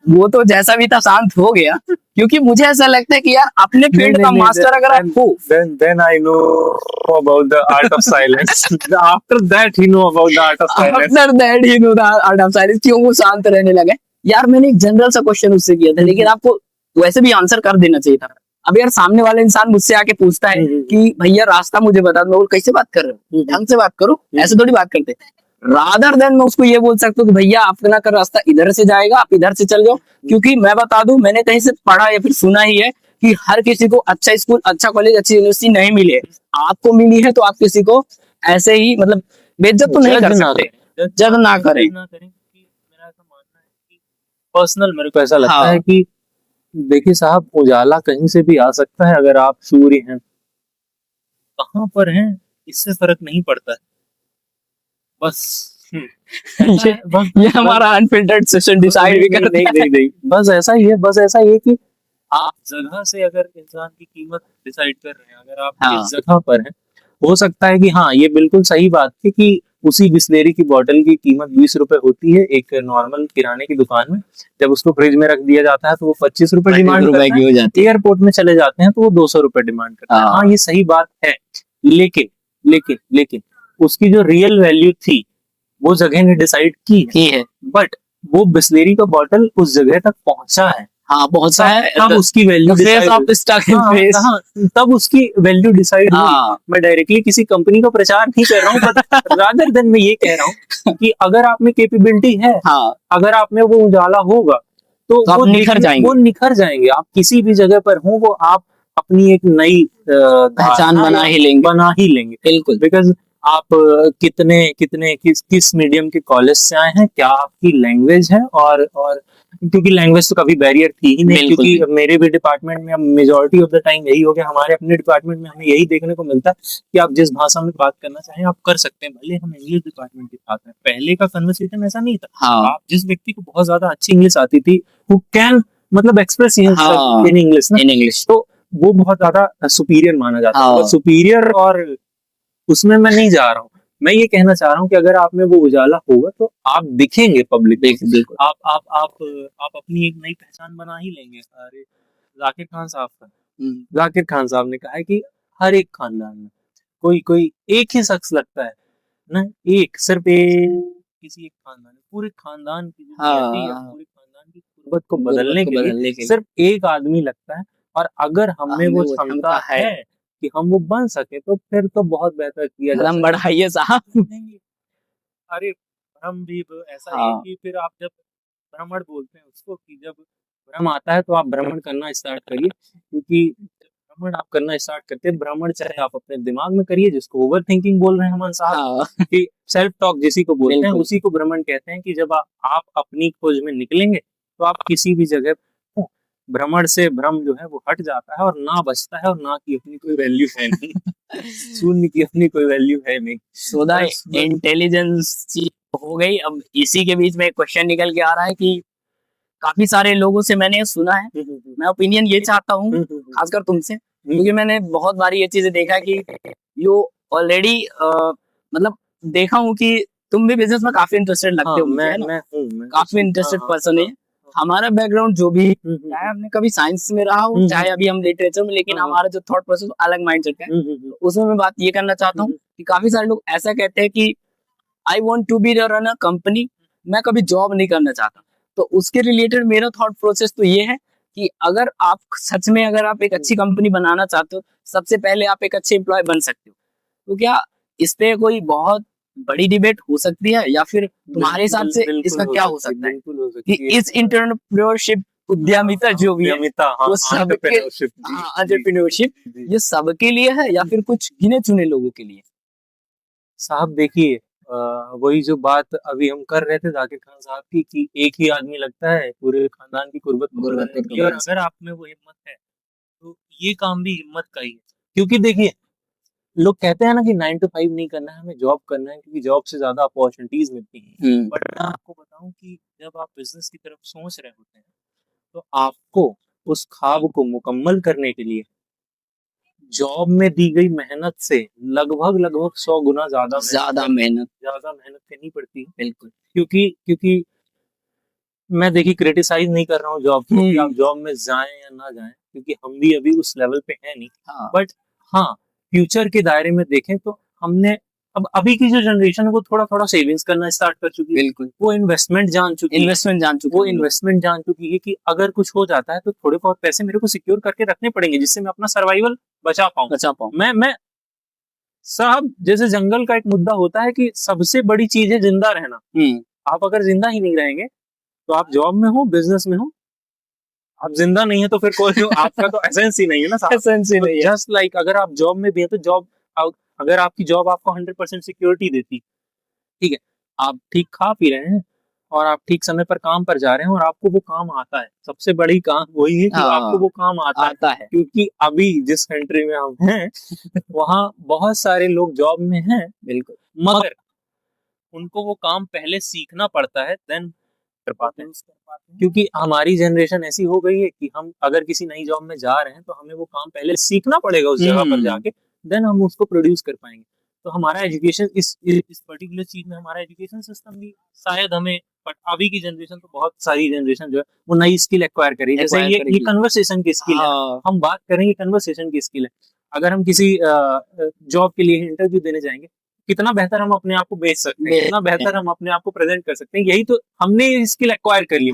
वो तो जैसा भी था शांत हो गया, क्योंकि मुझे ऐसा लगता है कि यार अपने फील्ड का मास्टर अगर आप हो, then I know about the art of silence. After that he know about the art of silence. After that he know the art of silence, क्यों वो शांत रहने लगे। यार मैंने एक जनरल सा क्वेश्चन उससे किया था, लेकिन आपको वैसे भी आंसर कर देना चाहिए था। अब यार सामने वाला इंसान मुझसे आके पूछता है कि भैया रास्ता मुझे बता दो, मैं बोल कैसे बात कर रहे हो, ढंग से बात करो, ऐसे थोड़ी बात करते। रादर देन मैं उसको ये बोल सकता हूँ कि भैया आपका का रास्ता इधर से जाएगा, आप इधर से चल जाओ, क्योंकि मैं बता दूं मैंने कहीं से पढ़ा या फिर सुना ही है कि हर किसी को अच्छा स्कूल, अच्छा कॉलेज, अच्छी यूनिवर्सिटी नहीं मिले। आपको मिली है तो आप किसी को ऐसे ही मतलब बेइज्जत तो नहीं कर सकते, जज ना करें। मेरा ऐसा मानना है कि पर्सनल मेरे को ऐसा लगता हाँ। है कि देखिए साहब, उजाला कहीं से भी आ सकता है। अगर आप सूर्य हैं, कहाँ पर हैं इससे फर्क नहीं पड़ता है। बस ये हमारा अनफिल्टर्ड सेशन डिसाइड भी करता है। नहीं, बस ऐसा ही है, बस ऐसा ही है कि आप जगह से अगर इंसान की कीमत डिसाइड कर रहे हैं, अगर आप हाँ। इस जगह पर हैं, हो सकता है कि हाँ ये बिल्कुल सही बात है कि उसी बिस्लेरी की बोतल की कीमत 20 रुपए होती है एक नॉर्मल किराने की दुकान में। जब उसको फ्रिज में रख दिया जाता है तो वो 25 रुपए डिमांड करता है। हो जाती है। एयरपोर्ट में चले जाते हैं तो वो 200 रुपए डिमांड करता है। हाँ। हाँ ये सही बात है, लेकिन लेकिन लेकिन उसकी जो रियल वैल्यू थी वो जगह ने डिसाइड की है। बट वो बिस्लेरी का बॉटल उस जगह तक पहुंचा है, हाँ पहुंचा है, तब उसकी वैल्यू तब उसकी वैल्यू डिसाइड हुई। मैं डायरेक्टली किसी कंपनी का प्रचार नहीं कर रहा हूँ, रादर देन मैं ये कह रहा हूँ कि अगर आप में कैपेबिलिटी है, अगर आप में वो उजाला होगा तो वो निखर जाएंगे। आप किसी भी जगह पर हो, वो आप अपनी एक नई पहचान बना ही लेंगे। बिल्कुल, बिकॉज आप किस मीडियम के कॉलेज से आए हैं, क्या आपकी लैंग्वेज है, और क्योंकि लैंग्वेज तो कभी बैरियर थी ही नहीं, क्योंकि मेरे भी डिपार्टमेंट में मेजॉरिटी ऑफ द टाइम यही हो गया। हमारे अपने डिपार्टमेंट में हमें यही देखने को मिलता है कि आप जिस भाषा में बात करना चाहें आप कर सकते हैं, भले हम इंग्लिश डिपार्टमेंट के साथ हैं। पहले का कन्वर्सेशन ऐसा नहीं था। आप जिस व्यक्ति को बहुत ज्यादा अच्छी इंग्लिश आती थी, हु कैन मतलब एक्सप्रेस इन इंग्लिश, तो वो बहुत ज्यादा सुपीरियर माना जाता है। सुपीरियर और उसमें मैं नहीं जा रहा हूँ, मैं ये कहना चाह रहा हूँ कि अगर आप में वो उजाला होगा तो आप दिखेंगे पब्लिक को। बिल्कुल। आप अपनी एक नई पहचान बना ही लेंगे। अरे जाकिर खान साहब का, जाकिर खान साहब ने कहा है कि हर एक खानदान में कोई कोई एक ही शख्स लगता है ना, एक सिर्फ एक किसी एक खानदान में, पूरे खानदान की जो नियति है, हाँ, पूरे खानदान की गुर्बत को बदलने के लिए सिर्फ एक आदमी लगता है। और अगर हमें वो क्षमता है कि हम वो बन सके तो फिर तो बहुत बेहतर किया जा कदम सकता बढ़ाइए साहब। है। अरे भ्रम भी ऐसा ही है हाँ, कि फिर आप जब भ्रमण बोलते हैं उसको, कि जब भ्रम आता है तो आप भ्रमण करना स्टार्ट करिए, क्योंकि जब भ्रमण आप करना स्टार्ट करते हैं, भ्रमण चाहे आप अपने दिमाग में करिए, जिसको ओवर थिंकिंग बोल रहे हैं अमन साहब, हाँ, कि सेल्फ टॉक जिसी को बोलते हैं, बिल्कुल। उसी को भ्रमण कहते हैं। कि जब आप अपनी खोज में निकलेंगे तो आप किसी भी जगह भ्रमण से भ्रम जो है वो हट जाता है और ना बचता है, और ना की अपनी कोई वैल्यू है नहीं। शून्य की अपनी कोई वैल्यू है नहीं। सो द इंटेलिजेंस हो गई। अब इसी के बीच में एक क्वेश्चन निकल के आ रहा है कि काफी सारे लोगों से मैंने सुना है, मैं ओपिनियन ये चाहता हूँ खासकर तुमसे, क्योंकि मैंने बहुत बार ये चीजें देखा कि यू ऑलरेडी मतलब देखा हूँ कि तुम भी बिजनेस में काफी इंटरेस्टेड लगते हो मुझे, है ना? काफी इंटरेस्टेड पर्सन है। हमारा बैकग्राउंड जो भी, चाहे हमने कभी साइंस में रहा हो, चाहे अभी हम लिटरेचर में, लेकिन हमारा जो थॉट प्रोसेस अलग माइंडसेट का है। उसमें मैं बात ये करना चाहता हूँ कि काफी सारे लोग ऐसा कहते हैं कि I want to be run a company, मैं कभी जॉब नहीं करना चाहता। तो उसके रिलेटेड मेरा थॉट प्रोसेस तो ये है कि अगर आप सच में अगर आप एक अच्छी कंपनी बनाना चाहते हो, सबसे पहले आप एक अच्छे एम्प्लॉय बन सकते हो। तो क्या इस पे कोई बहुत बड़ी डिबेट हो सकती है, या फिर तुम्हारे हिसाब से इसका क्या हो सकता है कि इस इंटरप्रेन्योरशिप, उद्यमिता जो भी है, वो सबके, एंटरप्रेन्योरशिप, ये सबके लिए है या फिर कुछ गिने चुने लोगों के लिए? साहब देखिए, वही जो बात अभी हम कर रहे थे जाकिर खान साहब की, कि एक ही आदमी लगता है पूरे खानदान की गुर्बत को बदलने के लिए। और अगर आप में वो हिम्मत है तो ये काम भी हिम्मत का ही है। क्योंकि देखिए, लोग कहते हैं ना कि 9 to 5 नहीं करना है, हमें जॉब करना है, क्योंकि जॉब से ज्यादा अपॉर्चुनिटीज मिलती हैं। बट मैं आपको बताऊं कि जब आप बिजनेस की तरफ सोच रहे होते हैं तो आपको उस ख्वाब को मुकम्मल करने के लिए जॉब में दी गई मेहनत से लगभग लगभग 100 गुना ज्यादा मेहनत करनी पड़ती है। बिल्कुल। क्योंकि मैं देखिए क्रिटिसाइज नहीं कर रहा हूँ जॉब को कि आप जॉब में जाएं या ना जाएं, क्योंकि हम भी अभी उस लेवल पे हैं नहीं। बट हाँ, फ्यूचर के दायरे में देखें तो हमने अब अभी की जो जनरेशन है वो थोड़ा थोड़ा सेविंग्स करना स्टार्ट कर चुकी है। बिल्कुल। वो इन्वेस्टमेंट जान चुकी है कि अगर कुछ हो जाता है तो थोड़े बहुत पैसे मेरे को सिक्योर करके रखने पड़ेंगे, जिससे मैं अपना सर्वाइवल बचा पाऊं। मैं साहब, जैसे जंगल का एक मुद्दा होता है कि सबसे बड़ी चीज है जिंदा रहना। आप अगर जिंदा ही नहीं रहेंगे तो आप जॉब में हो, बिजनेस में हो, आप जिंदा नहीं है तो फिर कोई आपका तो एसेंस ही नहीं है ना साहब। एसेंस ही नहीं है। जस्ट लाइक अगर आप जॉब में भी हैं तो जॉब, अगर आपकी जॉब आपको 100% सिक्योरिटी देती, ठीक है, आप ठीक खा पी रहे हैं और आप ठीक समय पर काम पर जा रहे हैं और आपको वो काम आता है, सबसे बड़ी काम वही है कि आपको वो काम आता है। क्योंकि अभी जिस कंट्री में हम हैं वहाँ बहुत सारे लोग जॉब में हैं, बिल्कुल, मगर उनको वो काम पहले सीखना पड़ता है, देन कर पाते हैं। क्योंकि हमारी जनरेशन ऐसी हो गई है कि हम अगर किसी नई जॉब में जा रहे हैं तो हमें वो काम पहले सीखना पड़ेगा उस जगह पर जाके, देन हम उसको प्रोड्यूस कर पाएंगे। तो हमारा एजुकेशन इस पर्टिकुलर चीज में, हमारा एजुकेशन सिस्टम भी शायद हमें, बट अभी की जनरेशन तो बहुत सारी जनरेशन जो है वो नई स्किल एक्वायर करेगी। जैसे ये कन्वर्सेशन की स्किल है, हम बात करेंगे कन्वर्सेशन की स्किल है। अगर हम किसी जॉब के लिए इंटरव्यू देने जाएंगे, कितना बेहतर हम अपने आप को बेच सकते हैं, कितना बेहतर हम अपने आप को प्रेजेंट कर सकते हैं। यही तो हमने स्किल एक्वायर कर ली,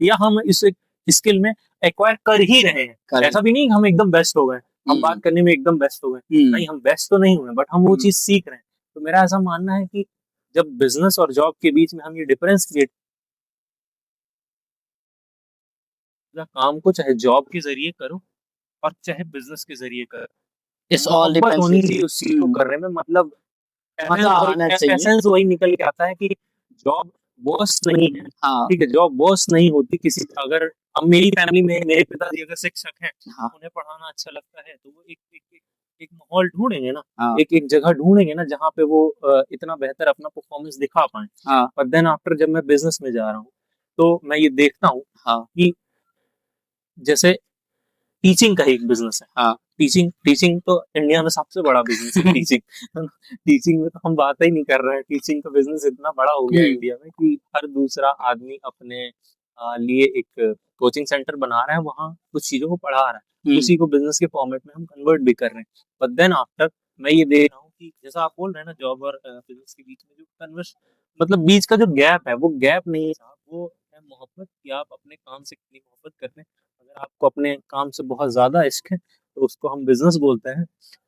या हम इस स्किल में एक्वायर कर ही रहे हैं। ऐसा भी नहीं हम एकदम बेस्ट हो गए, हम बात करने में एकदम बेस्ट हो गए, नहीं, हम बेस्ट तो नहीं हुए, बट हम वो चीज सीख रहे हैं। तो मेरा ऐसा मानना है कि जब बिजनेस और जॉब के बीच में हम ये डिफरेंस क्रिएट, काम को चाहे जॉब के जरिए करो और चाहे बिजनेस के जरिए करो, इस ऑल डिपेंड्स उस चीज को करने में, मतलब एसेंस वही निकल के आता है कि जॉब बॉस नहीं है। ठीक है, जॉब बॉस नहीं होती किसी। अगर अब मेरी फैमिली में मेरे पिताजी अगर शिक्षक हैं, उन्हें पढ़ाना अच्छा लगता है तो वो एक माहौल ढूंढेंगे ना, एक जगह ढूंढेंगे ना जहाँ पे वो इतना बेहतर अपना परफॉर्मेंस दिखा पाए। पर देन आफ्टर जब मैं बिजनेस में जा रहा हूँ तो मैं ये देखता हूँ कि जैसे टीचिंग का ही एक बिजनेस है। हाँ। टीचिंग तो इंडिया में सबसे बड़ा बिजनेस है टीचिंग। टीचिंग में तो हम बात ही नहीं कर रहे हैं। टीचिंग का बिजनेस इतना बड़ा हो गया है इंडिया में कि हर दूसरा आदमी अपने लिए एक कोचिंग सेंटर बना रहा है, वहाँ कुछ चीजों को पढ़ा रहा है, उसी को बिजनेस के फॉर्मेट में हम कन्वर्ट भी कर रहे हैं। बट देन आफ्टर मैं ये देख रहा हूँ कि जैसा आप बोल रहे हैं ना, जॉब और बिजनेस के बीच में जो कन्वर्स मतलब बीच का जो गैप है, वो गैप नहीं है साहब, वो है मोहब्बत, कि आप अपने काम से कितनी मोहब्बत करते हैं। अगर आपको अपने काम से बहुत ज्यादा इश्क है तो उसको हम बिजनेस बोलते हैं,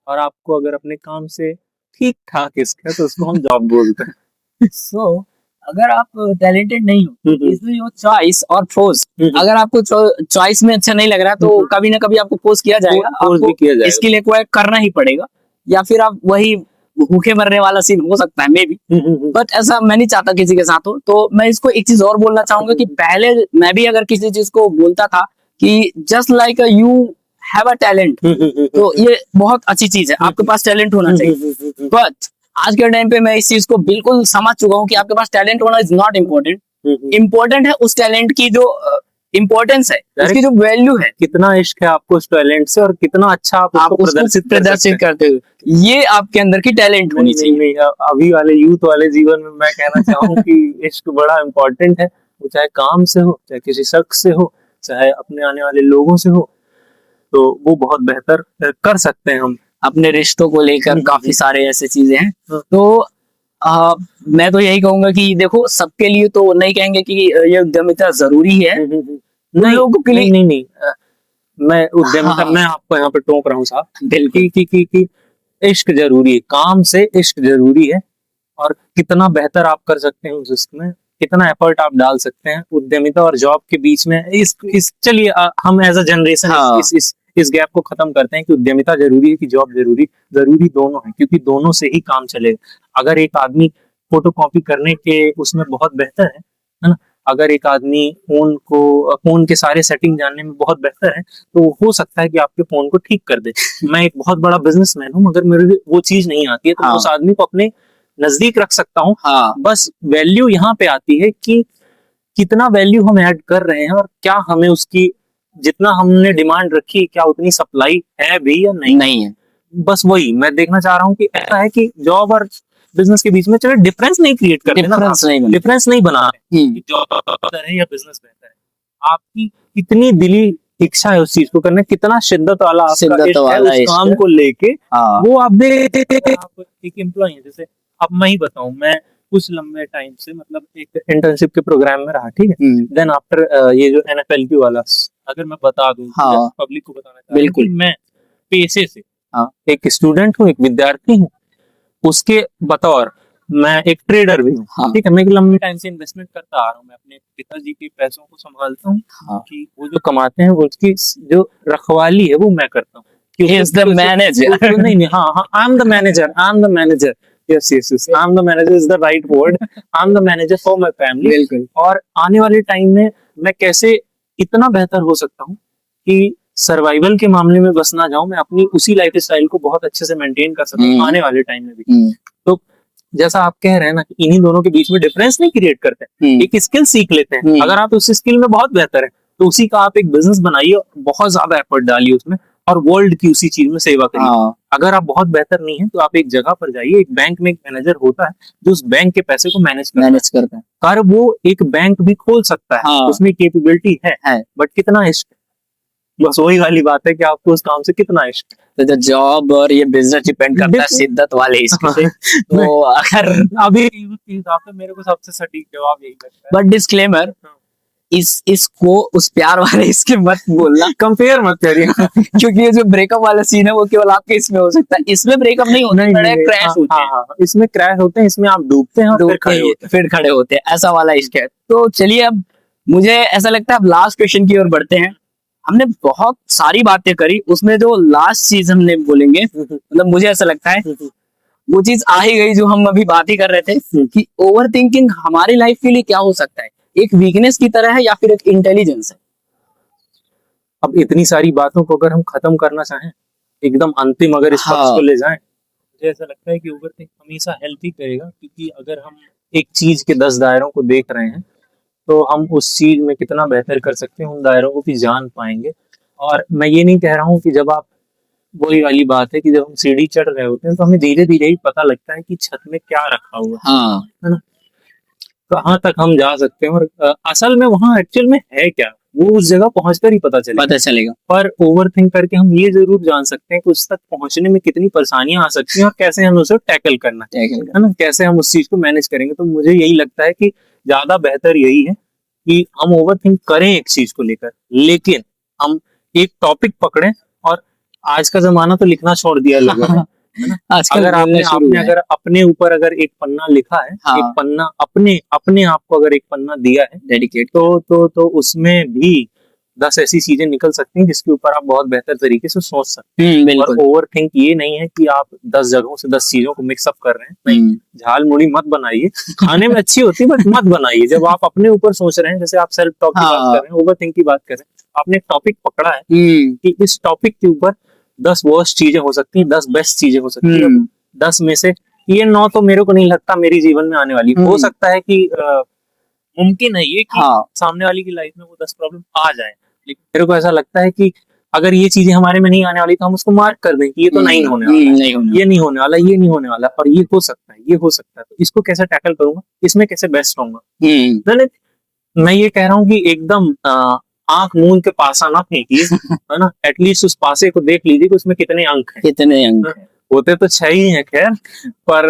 और आपको अगर अपने काम से ठीक ठाक इश्क है तो उसको हम जॉब बोलते हैं। सो अगर आप टैलेंटेड नहीं हो, इसलिए योर चॉइस और फोर्स, हम्म। अगर आपको चॉइस में अच्छा नहीं लग रहा तो कभी ना कभी आपको फोर्स किया जाएगा, Force भी किया जाएगा। इसके लिए एक्वायर करना ही पड़ेगा, या फिर आप वही भूखे मरने वाला सीन हो सकता है मे बी, बट ऐसा मैं नहीं चाहता किसी के साथ हो। तो मैं इसको एक चीज और बोलना चाहूंगा कि पहले मैं भी अगर किसी चीज को बोलता था कि just like you have a talent, तो ये बहुत अच्छी चीज है, आपके पास टैलेंट होना चाहिए। बट आज के टाइम पे मैं इस चीज को बिल्कुल समझ चुका हूँ कि आपके पास टैलेंट होना इज नॉट इम्पोर्टेंट। इम्पोर्टेंट है उस टैलेंट की जो इम्पोर्टेंस है, उसकी जो वैल्यू है, कितना इश्क है आपको उस टैलेंट से और कितना अच्छा आप आप उसको उसको प्रदर्शित करते हो, ये आपके अंदर की टैलेंट होनी चाहिए। नहीं, अभी वाले यूथ वाले जीवन में मैं कहना चाहूँ कि इश्क बड़ा इम्पोर्टेंट है, वो चाहे काम से हो, चाहे किसी शख्स से हो, चाहे अपने आने वाले लोगों से हो, तो वो बहुत बेहतर कर सकते हैं हम। अपने रिश्तों को लेकर काफी सारे ऐसे चीजें हैं। तो मैं तो यही कहूंगा कि देखो, सबके लिए तो नहीं कहेंगे कि ये उद्यमिता जरूरी है, नहीं लोगों के लिए नहीं, मैं उद्यमिता मैं आपको यहाँ पे टोक रहा हूँ साहब, बिल्कुल कि इश्क जरूरी है, काम से इश्क जरूरी है, और कितना बेहतर आप कर सकते हैं उस इश्क में, कितना एफर्ट आप डाल सकते हैं उद्यमिता और जॉब के बीच में। इस चलिए हम एज अ जनरेशन इस गैप को खत्म करते हैं कि उद्यमिता जरूरी है कि जॉब जरूरी दोनों है, क्योंकि दोनों से ही काम चलेगा। अगर एक आदमी फोटोकॉपी करने के उसमें बहुत बेहतर है ना, अगर एक आदमी फोन के सारे सेटिंग जानने में बहुत बेहतर है, तो हो सकता है कि आपके फोन को ठीक कर दे। मैं एक बहुत बड़ा बिजनेसमैन हूँ, मगर मेरे वो चीज नहीं आती है, तो उस आदमी को अपने नजदीक रख सकता हूँ। बस वैल्यू यहाँ पे आती है कि कितना वैल्यू हम ऐड कर रहे हैं, और क्या हमें उसकी जितना हमने डिमांड रखी, क्या उतनी सप्लाई है भी या नहीं है। बस वही मैं देखना चाह रहा हूँ कि ऐसा है कि जॉब और बिजनेस के बीच में चलो डिफरेंस नहीं क्रिएट करते ना, डिफरेंस नहीं बना रहे कि जॉब बेहतर है या बिजनेस बेहतर है। आपकी कितनी दिली इच्छा है उस चीज को करने, कितना शिद्दत वाला आपका इश्क है उस काम को लेके, वो आप देखते। आप एक एम्प्लॉय है, जैसे अब मैं ही बताऊं, मैं कुछ लंबे टाइम से मतलब एक इंटर्नशिप के प्रोग्राम में रहा, ठीक है। देन आफ्टर ये जो NFLP वाला, अगर मैं बता दूं पब्लिक को बताना चाहता हूं कि मैं पेशे से एक स्टूडेंट हूँ, एक विद्यार्थी हूँ, उसके बतौर मैं एक ट्रेडर भी हूँ, ठीक है। मैं एक लंबे टाइम से इन्वेस्टमेंट करता आ रहा हूँ, मैं अपने पिताजी के पैसों को संभालता हूँ कि वो जो कमाते हैं वो उसकी जो रखवाली है वो मैं करता हूँ। नहीं, हाँ, I am the manager, yes, I'm the manager is the right word. I'm the manager for my family. बिल्कुल। और आने वाले टाइम में मैं कैसे इतना बेहतर हो सकता हूँ कि सर्वाइवल के मामले में बस ना जाऊं, मैं अपनी उसी लाइफ स्टाइल को बहुत अच्छे से मेंटेन कर सकूं आने वाले टाइम में भी। तो जैसा आप कह रहे हैं ना कि इन्हीं दोनों के बीच में डिफरेंस नहीं क्रिएट करते, एक स्किल सीख लेते हैं। अगर आप उस स्किल में बहुत बेहतर है तो उसी का आप एक बिजनेस बनाइए, बहुत ज्यादा एफर्ट डालिए उसमें, और वर्ल्ड की उसी चीज में सेवा करिए। अगर आप बहुत बेहतर नहीं है तो आप एक जगह पर जाइए, एक बैंक में एक मैनेजर होता है जो उस बैंक के पैसे को मैनेज करता है, और वो एक बैंक भी खोल सकता है, उसमें कैपेबिलिटी है, बट कितना इश्क, बस वही वाली बात है कि आपको उस काम से कितना इश्क। तो जॉब और ये बिजनेस डिपेंड करता है शिद्दत वाले इश्क से। तो अगर अभी मेरे को सबसे सटीक जवाब यही लगता है। बट डिस्क्लेमर, इसको उस प्यार वाले इसके मत बोलना, कंपेयर मत करिए क्योंकि ये जो ब्रेकअप वाला सीन है वो केवल आपके इसमें हो सकता है, इसमें ब्रेकअप नहीं होता, क्रैश होते हैं। इसमें क्रैश होते हैं, इसमें आप डूबते हैं और फिर खड़े होते हैं, ऐसा वाला इश्क है। तो चलिए, अब मुझे ऐसा लगता है अब लास्ट क्वेश्चन की ओर बढ़ते हैं। हमने बहुत सारी बातें करी, उसमें जो लास्ट चीज हमने बोलेंगे, मतलब मुझे ऐसा लगता है वो चीज आ ही गई जो हम अभी बात ही कर रहे थे कि ओवर थिंकिंग हमारी लाइफ के लिए क्या हो सकता है, एक वीकनेस की तरह है या फिर एक इंटेलिजेंस है। अब इतनी सारी बातों को अगर हम खत्म करना चाहें, एकदम अंतिम अगर इस पक्ष को ले जाएं, मुझे ऐसा लगता है कि ओवर थिंक हमेशा हेल्प ही करेगा, क्योंकि अगर हम एक चीज के 10 दायरों को देख रहे हैं तो हम उस चीज में कितना बेहतर कर सकते हैं उन दायरों को भी जान पाएंगे, और मैं ये नहीं कह रहा हूँ कि जब आप, वही वाली बात है कि जब हम सीढ़ी चढ़ रहे होते हैं तो हमें धीरे धीरे ही पता लगता है कि छत में क्या रखा हुआ हाँ है ना, कहाँ तक हम जा सकते हैं, और असल में वहाँ एक्चुअल में है क्या, वो उस जगह पहुंचकर ही पता चलेगा। पता चलेगा। पर ओवर थिंक करके हम ये जरूर जान सकते हैं कि उस तक पहुंचने में कितनी परेशानियां आ सकती हैं और कैसे हमें उसे टैकल करना है ना, कैसे हम उस चीज को मैनेज करेंगे। तो मुझे यही लगता है कि ज्यादा बेहतर यही है कि हम ओवर थिंक करें एक चीज को लेकर, लेकिन हम एक टॉपिक पकड़ें। और आज का जमाना तो लिखना छोड़ दिया लोगों ने, है ना। आजकल अगर बोलना आपने शुरू आपने हुआ है। अगर अपने ऊपर अगर एक पन्ना लिखा है, हाँ। एक पन्ना अपने अपने आप को अगर एक पन्ना दिया है डेडिकेट। तो उसमें भी 10 ऐसी चीजें निकल सकती हैं जिसके ऊपर आप बहुत बेहतर तरीके से सोच सकते हैं। और बिल्कुल। ओवर थिंक ये नहीं है कि आप 10 जगहों से 10 चीजों को मिक्सअप कर रहे हैं, नहीं, झाल मुड़ी मत बनाइए। खाने में अच्छी होती है बट मत बनाइए। जब आप अपने ऊपर सोच रहे हैं, जैसे आप सेल्फ टॉक की बात हाँ। कर रहे हैं, ओवर थिंक की बात कर रहे हैं, आपने एक टॉपिक पकड़ा है कि इस टॉपिक के ऊपर 10 वर्स्ट चीजें हो सकती हैं, 10 बेस्ट चीजें हो सकती हैं, 10 में से ये 9 तो मेरे को नहीं लगता मेरी जीवन में आने वाली। हो सकता है कि मुमकिन है ये कि हाँ। सामने वाले की लाइफ में वो 10 प्रॉब्लम आ जाए, लेकिन मेरे को ऐसा लगता है कि अगर ये चीजें हमारे में नहीं आने वाली तो हम उसको मार्क कर दें कि ये तो नहीं होने वाला है, नहीं होने ये नहीं होने वाला, ये नहीं होने वाला, और ये हो सकता है, ये हो सकता है। तो इसको कैसे टैकल करूंगा, इसमें कैसे बेस्ट रहूंगा। ललित, मैं ये कह रहा हूँ कि एकदम आंख मूंद के पासा ना फेंकिए, है ना। एटलीस्ट उस पासे को देख लीजिए कि उसमें कितने अंक हैं। कितने अंक हैं। होते तो 6 ही हैं खैर, पर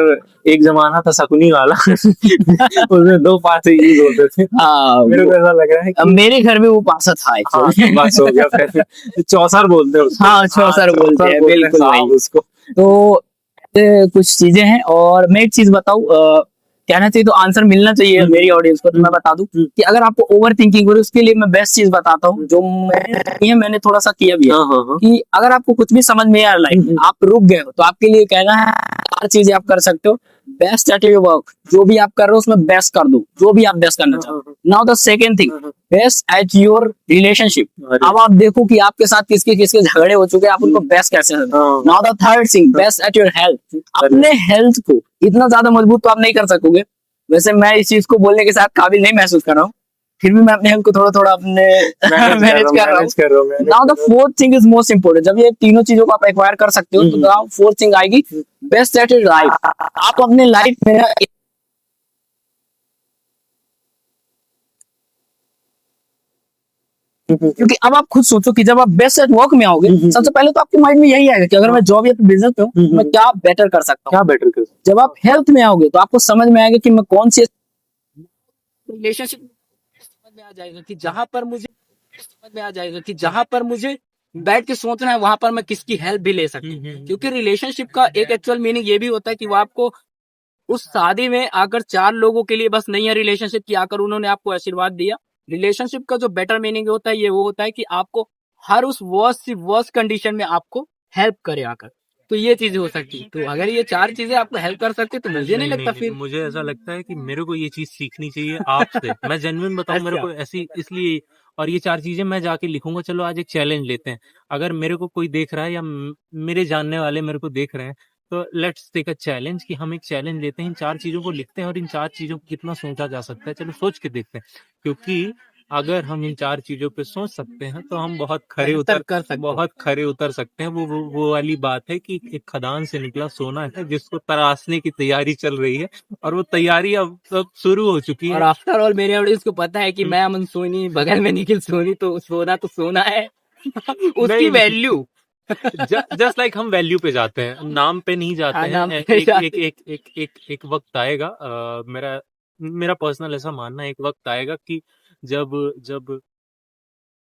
एक जमाना था शकुनी वाला उसमें 2 पासे यूज होते थे। हाँ, मेरे को ऐसा लग रहा है अब कि मेरे घर में वो पासा था हाँ, actually। बस हो गया फिर। चौसर बोलते हैं उसको। हाँ, चौसर बोलते हैं, बिल्कुल साहब भाई। उसको। तो कुछ चीजें हैं। और मैं एक चीज बताऊं, कहना चाहिए तो आंसर मिलना चाहिए मेरी ऑडियंस को। तो मैं बता दूं कि अगर आपको ओवर थिंकिंग हो रही है, उसके लिए मैं बेस्ट चीज बताता हूँ जो मैंने थोड़ा सा किया भी है। कि अगर आपको कुछ भी समझ में आ रहा है, आप रुक गए हो, तो आपके लिए कहना है 4 चीजें आप कर सकते हो। बेस्ट एट योर वर्क, जो भी आप कर रहे हो उसमें बेस्ट कर दो, जो भी आप बेस्ट करना चाहते हो। Now the second thing, best at your relationship. अब आप देखो कि आपके साथ किसके किसके झगड़े हो चुके हैं, आप उनको बेस्ट कैसे। Now the third thing, best at your health. अपने हेल्थ को इतना ज्यादा मजबूत तो आप नहीं कर सकोगे। वैसे मैं इस चीज को बोलने के साथ काबिल नहीं महसूस कर रहा हूँ, फिर भी मैं अपने हेल्थ को थोड़ा थोड़ा अपने मैनेज कर रहा हूँ। Now the fourth thing is most important. जब ये तीनों चीजों को आप एक्वायर कर सकते हो, तो नाउ फोर्थ थिंग आएगी, बेस्ट एट योर लाइफ। आप अपने लाइफ में क्योंकि अब आप खुद सोचो कि जब आप बेस्ट एट वर्क में आओगे, सबसे पहले तो आपके माइंड में यही आएगा कि अगर मैं जॉब या बिजनेस पे हूँ, मैं क्या बेटर कर सकता हूँ, क्या बेटर कर। जब आप हेल्थ में आओगे तो आपको समझ में आएगा कि मैं कौन सी रिलेशनशिप समझ में आ जाएगा कि जहां पर मुझे बैठ के सोचना है, वहां पर मैं किसकी हेल्प भी ले सकता हूँ। क्योंकि रिलेशनशिप का एक एक्चुअल मीनिंग ये भी होता है कि वो आपको उस शादी में आकर 4 लोगों के लिए बस नहीं है रिलेशनशिप की, आकर उन्होंने आपको आशीर्वाद दिया। रिलेशनशिप का जो बेटर मीनिंग होता है, ये वो होता है कि आपको हर उस वर्स्ट कंडीशन में आपको हेल्प करे आकर। तो ये चीजें हो सकती है। तो अगर ये 4 चीजें आपको हेल्प कर सकते तो मुझे नहीं लगता फिर मुझे ऐसा लगता है कि मेरे को ये चीज सीखनी चाहिए आपसे। मैं जेन्युइन बताऊं, मेरे को ऐसी इसलिए, और ये 4 चीजें मैं जाके लिखूंगा। चलो आज एक चैलेंज लेते हैं। अगर मेरे को कोई देख रहा है या मेरे जानने वाले मेरे को देख रहे हैं, तो लेट्स टेक अ चैलेंज कि हम एक चैलेंज लेते हैं, इन 4 चीजों को लिखते हैं और इन 4 चीजों को कितना सोचा जा सकता है, चलो सोच के देखते हैं। क्योंकि अगर हम इन 4 चीजों पे सोच सकते हैं तो हम बहुत खरे उतर सकते हैं। वो वाली बात है कि एक खदान से निकला सोना है जिसको तराशने की तैयारी चल रही है, और वो तैयारी अब शुरू हो चुकी है। और आफ्टर ऑल मेरे ऑडियंस को पता है कि मैं अमन सोनी, बगल में निखिल सोनी, तो सोना है उसकी वैल्यू जस्ट लाइक हम वैल्यू पे जाते हैं, नाम पे नहीं जाते हाँ, हैं। नाम पे एक वक्त आएगा, मेरा पर्सनल ऐसा मानना है, एक वक्त आएगा कि जब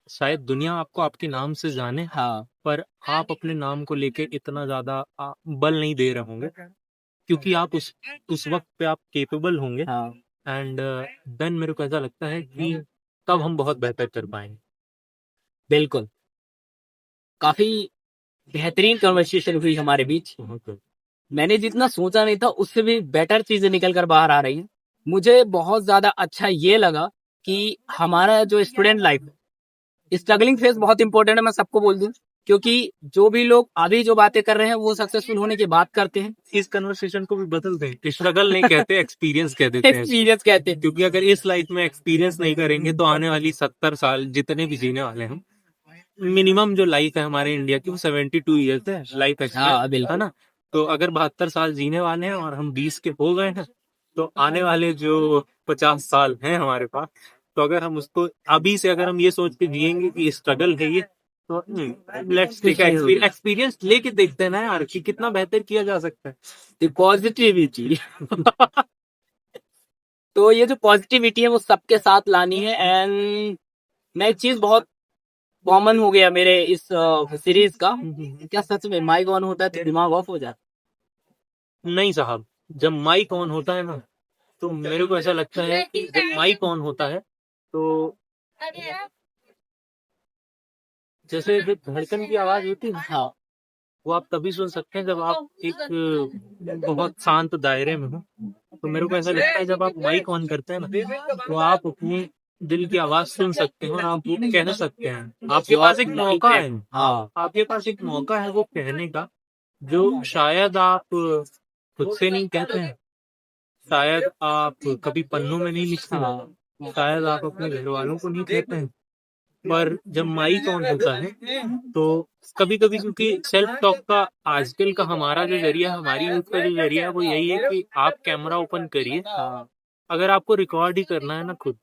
शायद दुनिया आपको आपके नाम से जाने, हाँ, पर आप अपने नाम को लेके इतना ज्यादा बल नहीं दे रहे होंगे, क्योंकि आप उस वक्त पे आप केपेबल होंगे। हाँ, एंड देन मेरे को ऐसा लगता है कि तब हम बहुत बेहतर कर पाएंगे। बिल्कुल। काफी बेहतरीन कन्वर्सेशन हुई हमारे बीच। मैंने जितना सोचा नहीं था उससे भी बेटर चीजें निकल कर बाहर आ रही हैं। मुझे बहुत ज्यादा अच्छा ये लगा कि हमारा जो स्टूडेंट लाइफ, स्ट्रगलिंग फेज बहुत इंपॉर्टेंट है, मैं सबको बोल दूं। क्योंकि जो भी लोग अभी जो बातें कर रहे हैं वो सक्सेसफुल होने की बात करते हैं। इस कन्वर्सेशन को भी बदल दें, स्ट्रगल नहीं कहते, एक्सपीरियंस कह देते हैं। एक्सपीरियंस कहते हैं। क्योंकि अगर इस लाइफ में एक्सपीरियंस नहीं करेंगे तो आने वाली 70 साल जितने भी जीने वाले हैं मिनिमम जो लाइफ है हमारे इंडिया की वो 72 ईयर्स है लाइफ एक्सपेक्ट, बिल्कुल। है ना। तो अगर 72 साल जीने वाले हैं और हम 20 के हो गए हैं, तो आने वाले जो 50 साल हैं हमारे पास, तो अगर हम उसको अभी से अगर हम ये सोच के जिएंगे कि स्ट्रगल है ये, तो लेट्स टेक एक्सपीरियंस लेके देखते हैं ना यार कि कितना बेहतर किया जा सकता है। पॉजिटिविटी तो ये जो पॉजिटिविटी है वो सबके साथ लानी है। एंड मैं एक चीज बहुत कॉमन हो गया मेरे इस सीरीज का, क्या सच में माइक ऑन होता है तो दिमाग ऑफ हो जाता नहीं साहब, जब माइक ऑन होता है ना, तो मेरे को ऐसा लगता है कि जब माइक ऑन होता है तो जैसे जो धड़कन की आवाज होती है ना, है? हाँ वो आप तभी सुन सकते हैं जब आप एक बहुत शांत दायरे में हो। तो मेरे को ऐसा लगता है जब आप माइक ऑन करते हैं ना, तो आप अपनी दिल की आवाज सुन सकते हैं और आप वो कह सकते हैं। आपके पास एक मौका है, हाँ आपके पास एक मौका है वो कहने का, जो शायद आप खुद से नहीं कहते हैं, शायद आप कभी पन्नों में नहीं लिखते हैं, शायद आप अपने घर वालों को नहीं कहते हैं। पर जब माइक ऑन होता है तो कभी कभी, क्योंकि सेल्फ टॉक का आजकल का हमारा जो जरिया, हमारी यूथ का जो जरिया है वो यही है कि आप कैमरा ओपन करिए, अगर आपको रिकॉर्ड ही करना है ना खुद,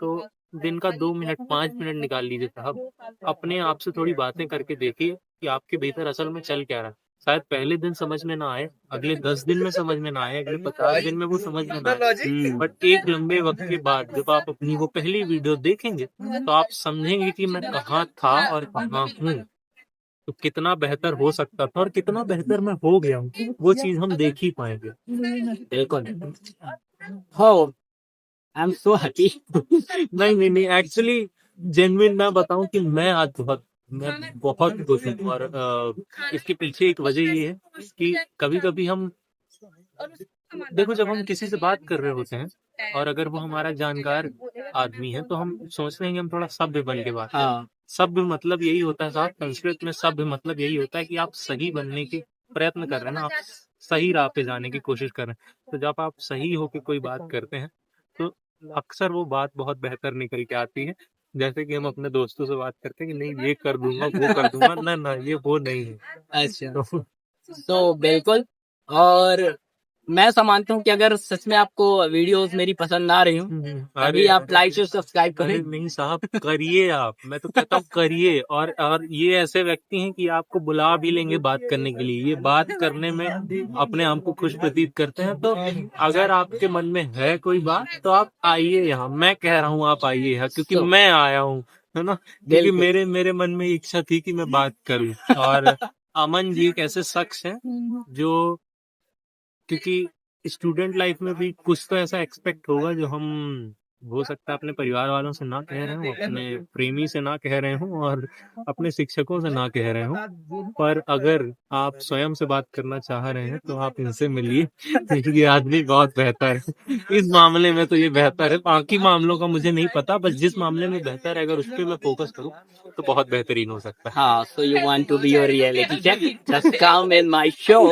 तो दिन का 2 मिनट 5 मिनट निकाल लीजिए साहब, अपने आप से थोड़ी बातें करके देखिए कि आपके भीतर असल में चल क्या रहा है। शायद पहले दिन समझ में ना आए, अगले 10 दिन में समझ में ना आए, अगले 50 दिन में वो समझ में ना आए, बट एक लंबे वक्त के बाद जब आप अपनी वो पहली वीडियो देखेंगे तो आप समझेंगे कि मैं कहाँ था और कहाँ हूँ, तो कितना बेहतर हो सकता था और कितना बेहतर मैं हो गया हूँ, वो चीज हम देख ही पाएंगे। बिल्कुल। हो आई एम सो हैप्पी। नहीं, एक्चुअली जेन्युइन मैं बताऊं कि मैं आज मैं बहुत खुश हूँ। और इसके पीछे एक वजह ये है कि कभी कभी हम, देखो जब हम किसी से बात कर रहे होते हैं और अगर वो हमारा जानकार आदमी है, तो हम सोचते हैं कि हम थोड़ा सभ्य बन के बात करें। हाँ सभ्य मतलब यही होता है साहब, संस्कृत में सभ्य मतलब यही होता है कि आप सही बनने के प्रयत्न कर रहे हैं ना, आप सही राह पे जाने की कोशिश कर रहे हैं। तो जब आप सही होके कोई बात करते हैं तो अक्सर वो बात बहुत बेहतर निकल के आती है। जैसे कि हम अपने दोस्तों से बात करते हैं कि नहीं ये कर दूंगा वो कर दूंगा, ना ना ये वो नहीं है। अच्छा। तो तो बिल्कुल। और मैं ऐसा मानता हूँ कि अगर सच में आपको वीडियोस मेरी पसंद ना रही हूँ, अभी आप लाइक और सब्सक्राइब अरे करें। नहीं साहब, करिए आप, मैं तो कहता हूँ करिए। और ये ऐसे व्यक्ति हैं कि आपको बुला भी लेंगे बात करने के लिए, ये बात करने में अपने आप को खुश प्रतीत करते हैं। तो अगर आपके मन में है कोई बात तो आप आइए यहाँ, मैं कह रहा हूँ आप आइए यहाँ, क्योंकि मैं आया हूँ, है ना। क्योंकि मेरे मन में इच्छा थी कि मैं बात करूँ। और अमन जी एक ऐसे शख्स हैं जो, क्योंकि स्टूडेंट लाइफ में भी कुछ तो ऐसा एक्सपेक्ट होगा जो हम, हो सकता है अपने परिवार वालों से ना कह रहे हो, अपने प्रेमी से ना कह रहे हो और अपने शिक्षकों से ना कह रहे हो, पर अगर आप स्वयं से बात करना चाह रहे हैं तो आप इनसे मिलिए। ये आदमी बहुत बेहतर है इस मामले में, तो ये बेहतर है, बाकी मामलों का मुझे नहीं पता, बस जिस मामले में बेहतर है अगर उस पर मैं फोकस करूँ तो बहुत बेहतरीन हो सकता है। हाँ, so you want to be your reality check? Just come in my show.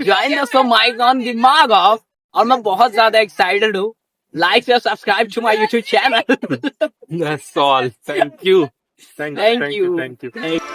Join us on Mic on Dimag Off. और मैं बहुत ज्यादा एक्साइटेड हूँ। लाइक और subscribe to my YouTube channel. That's all. Thank you. Thank you. Thank you. Thank you.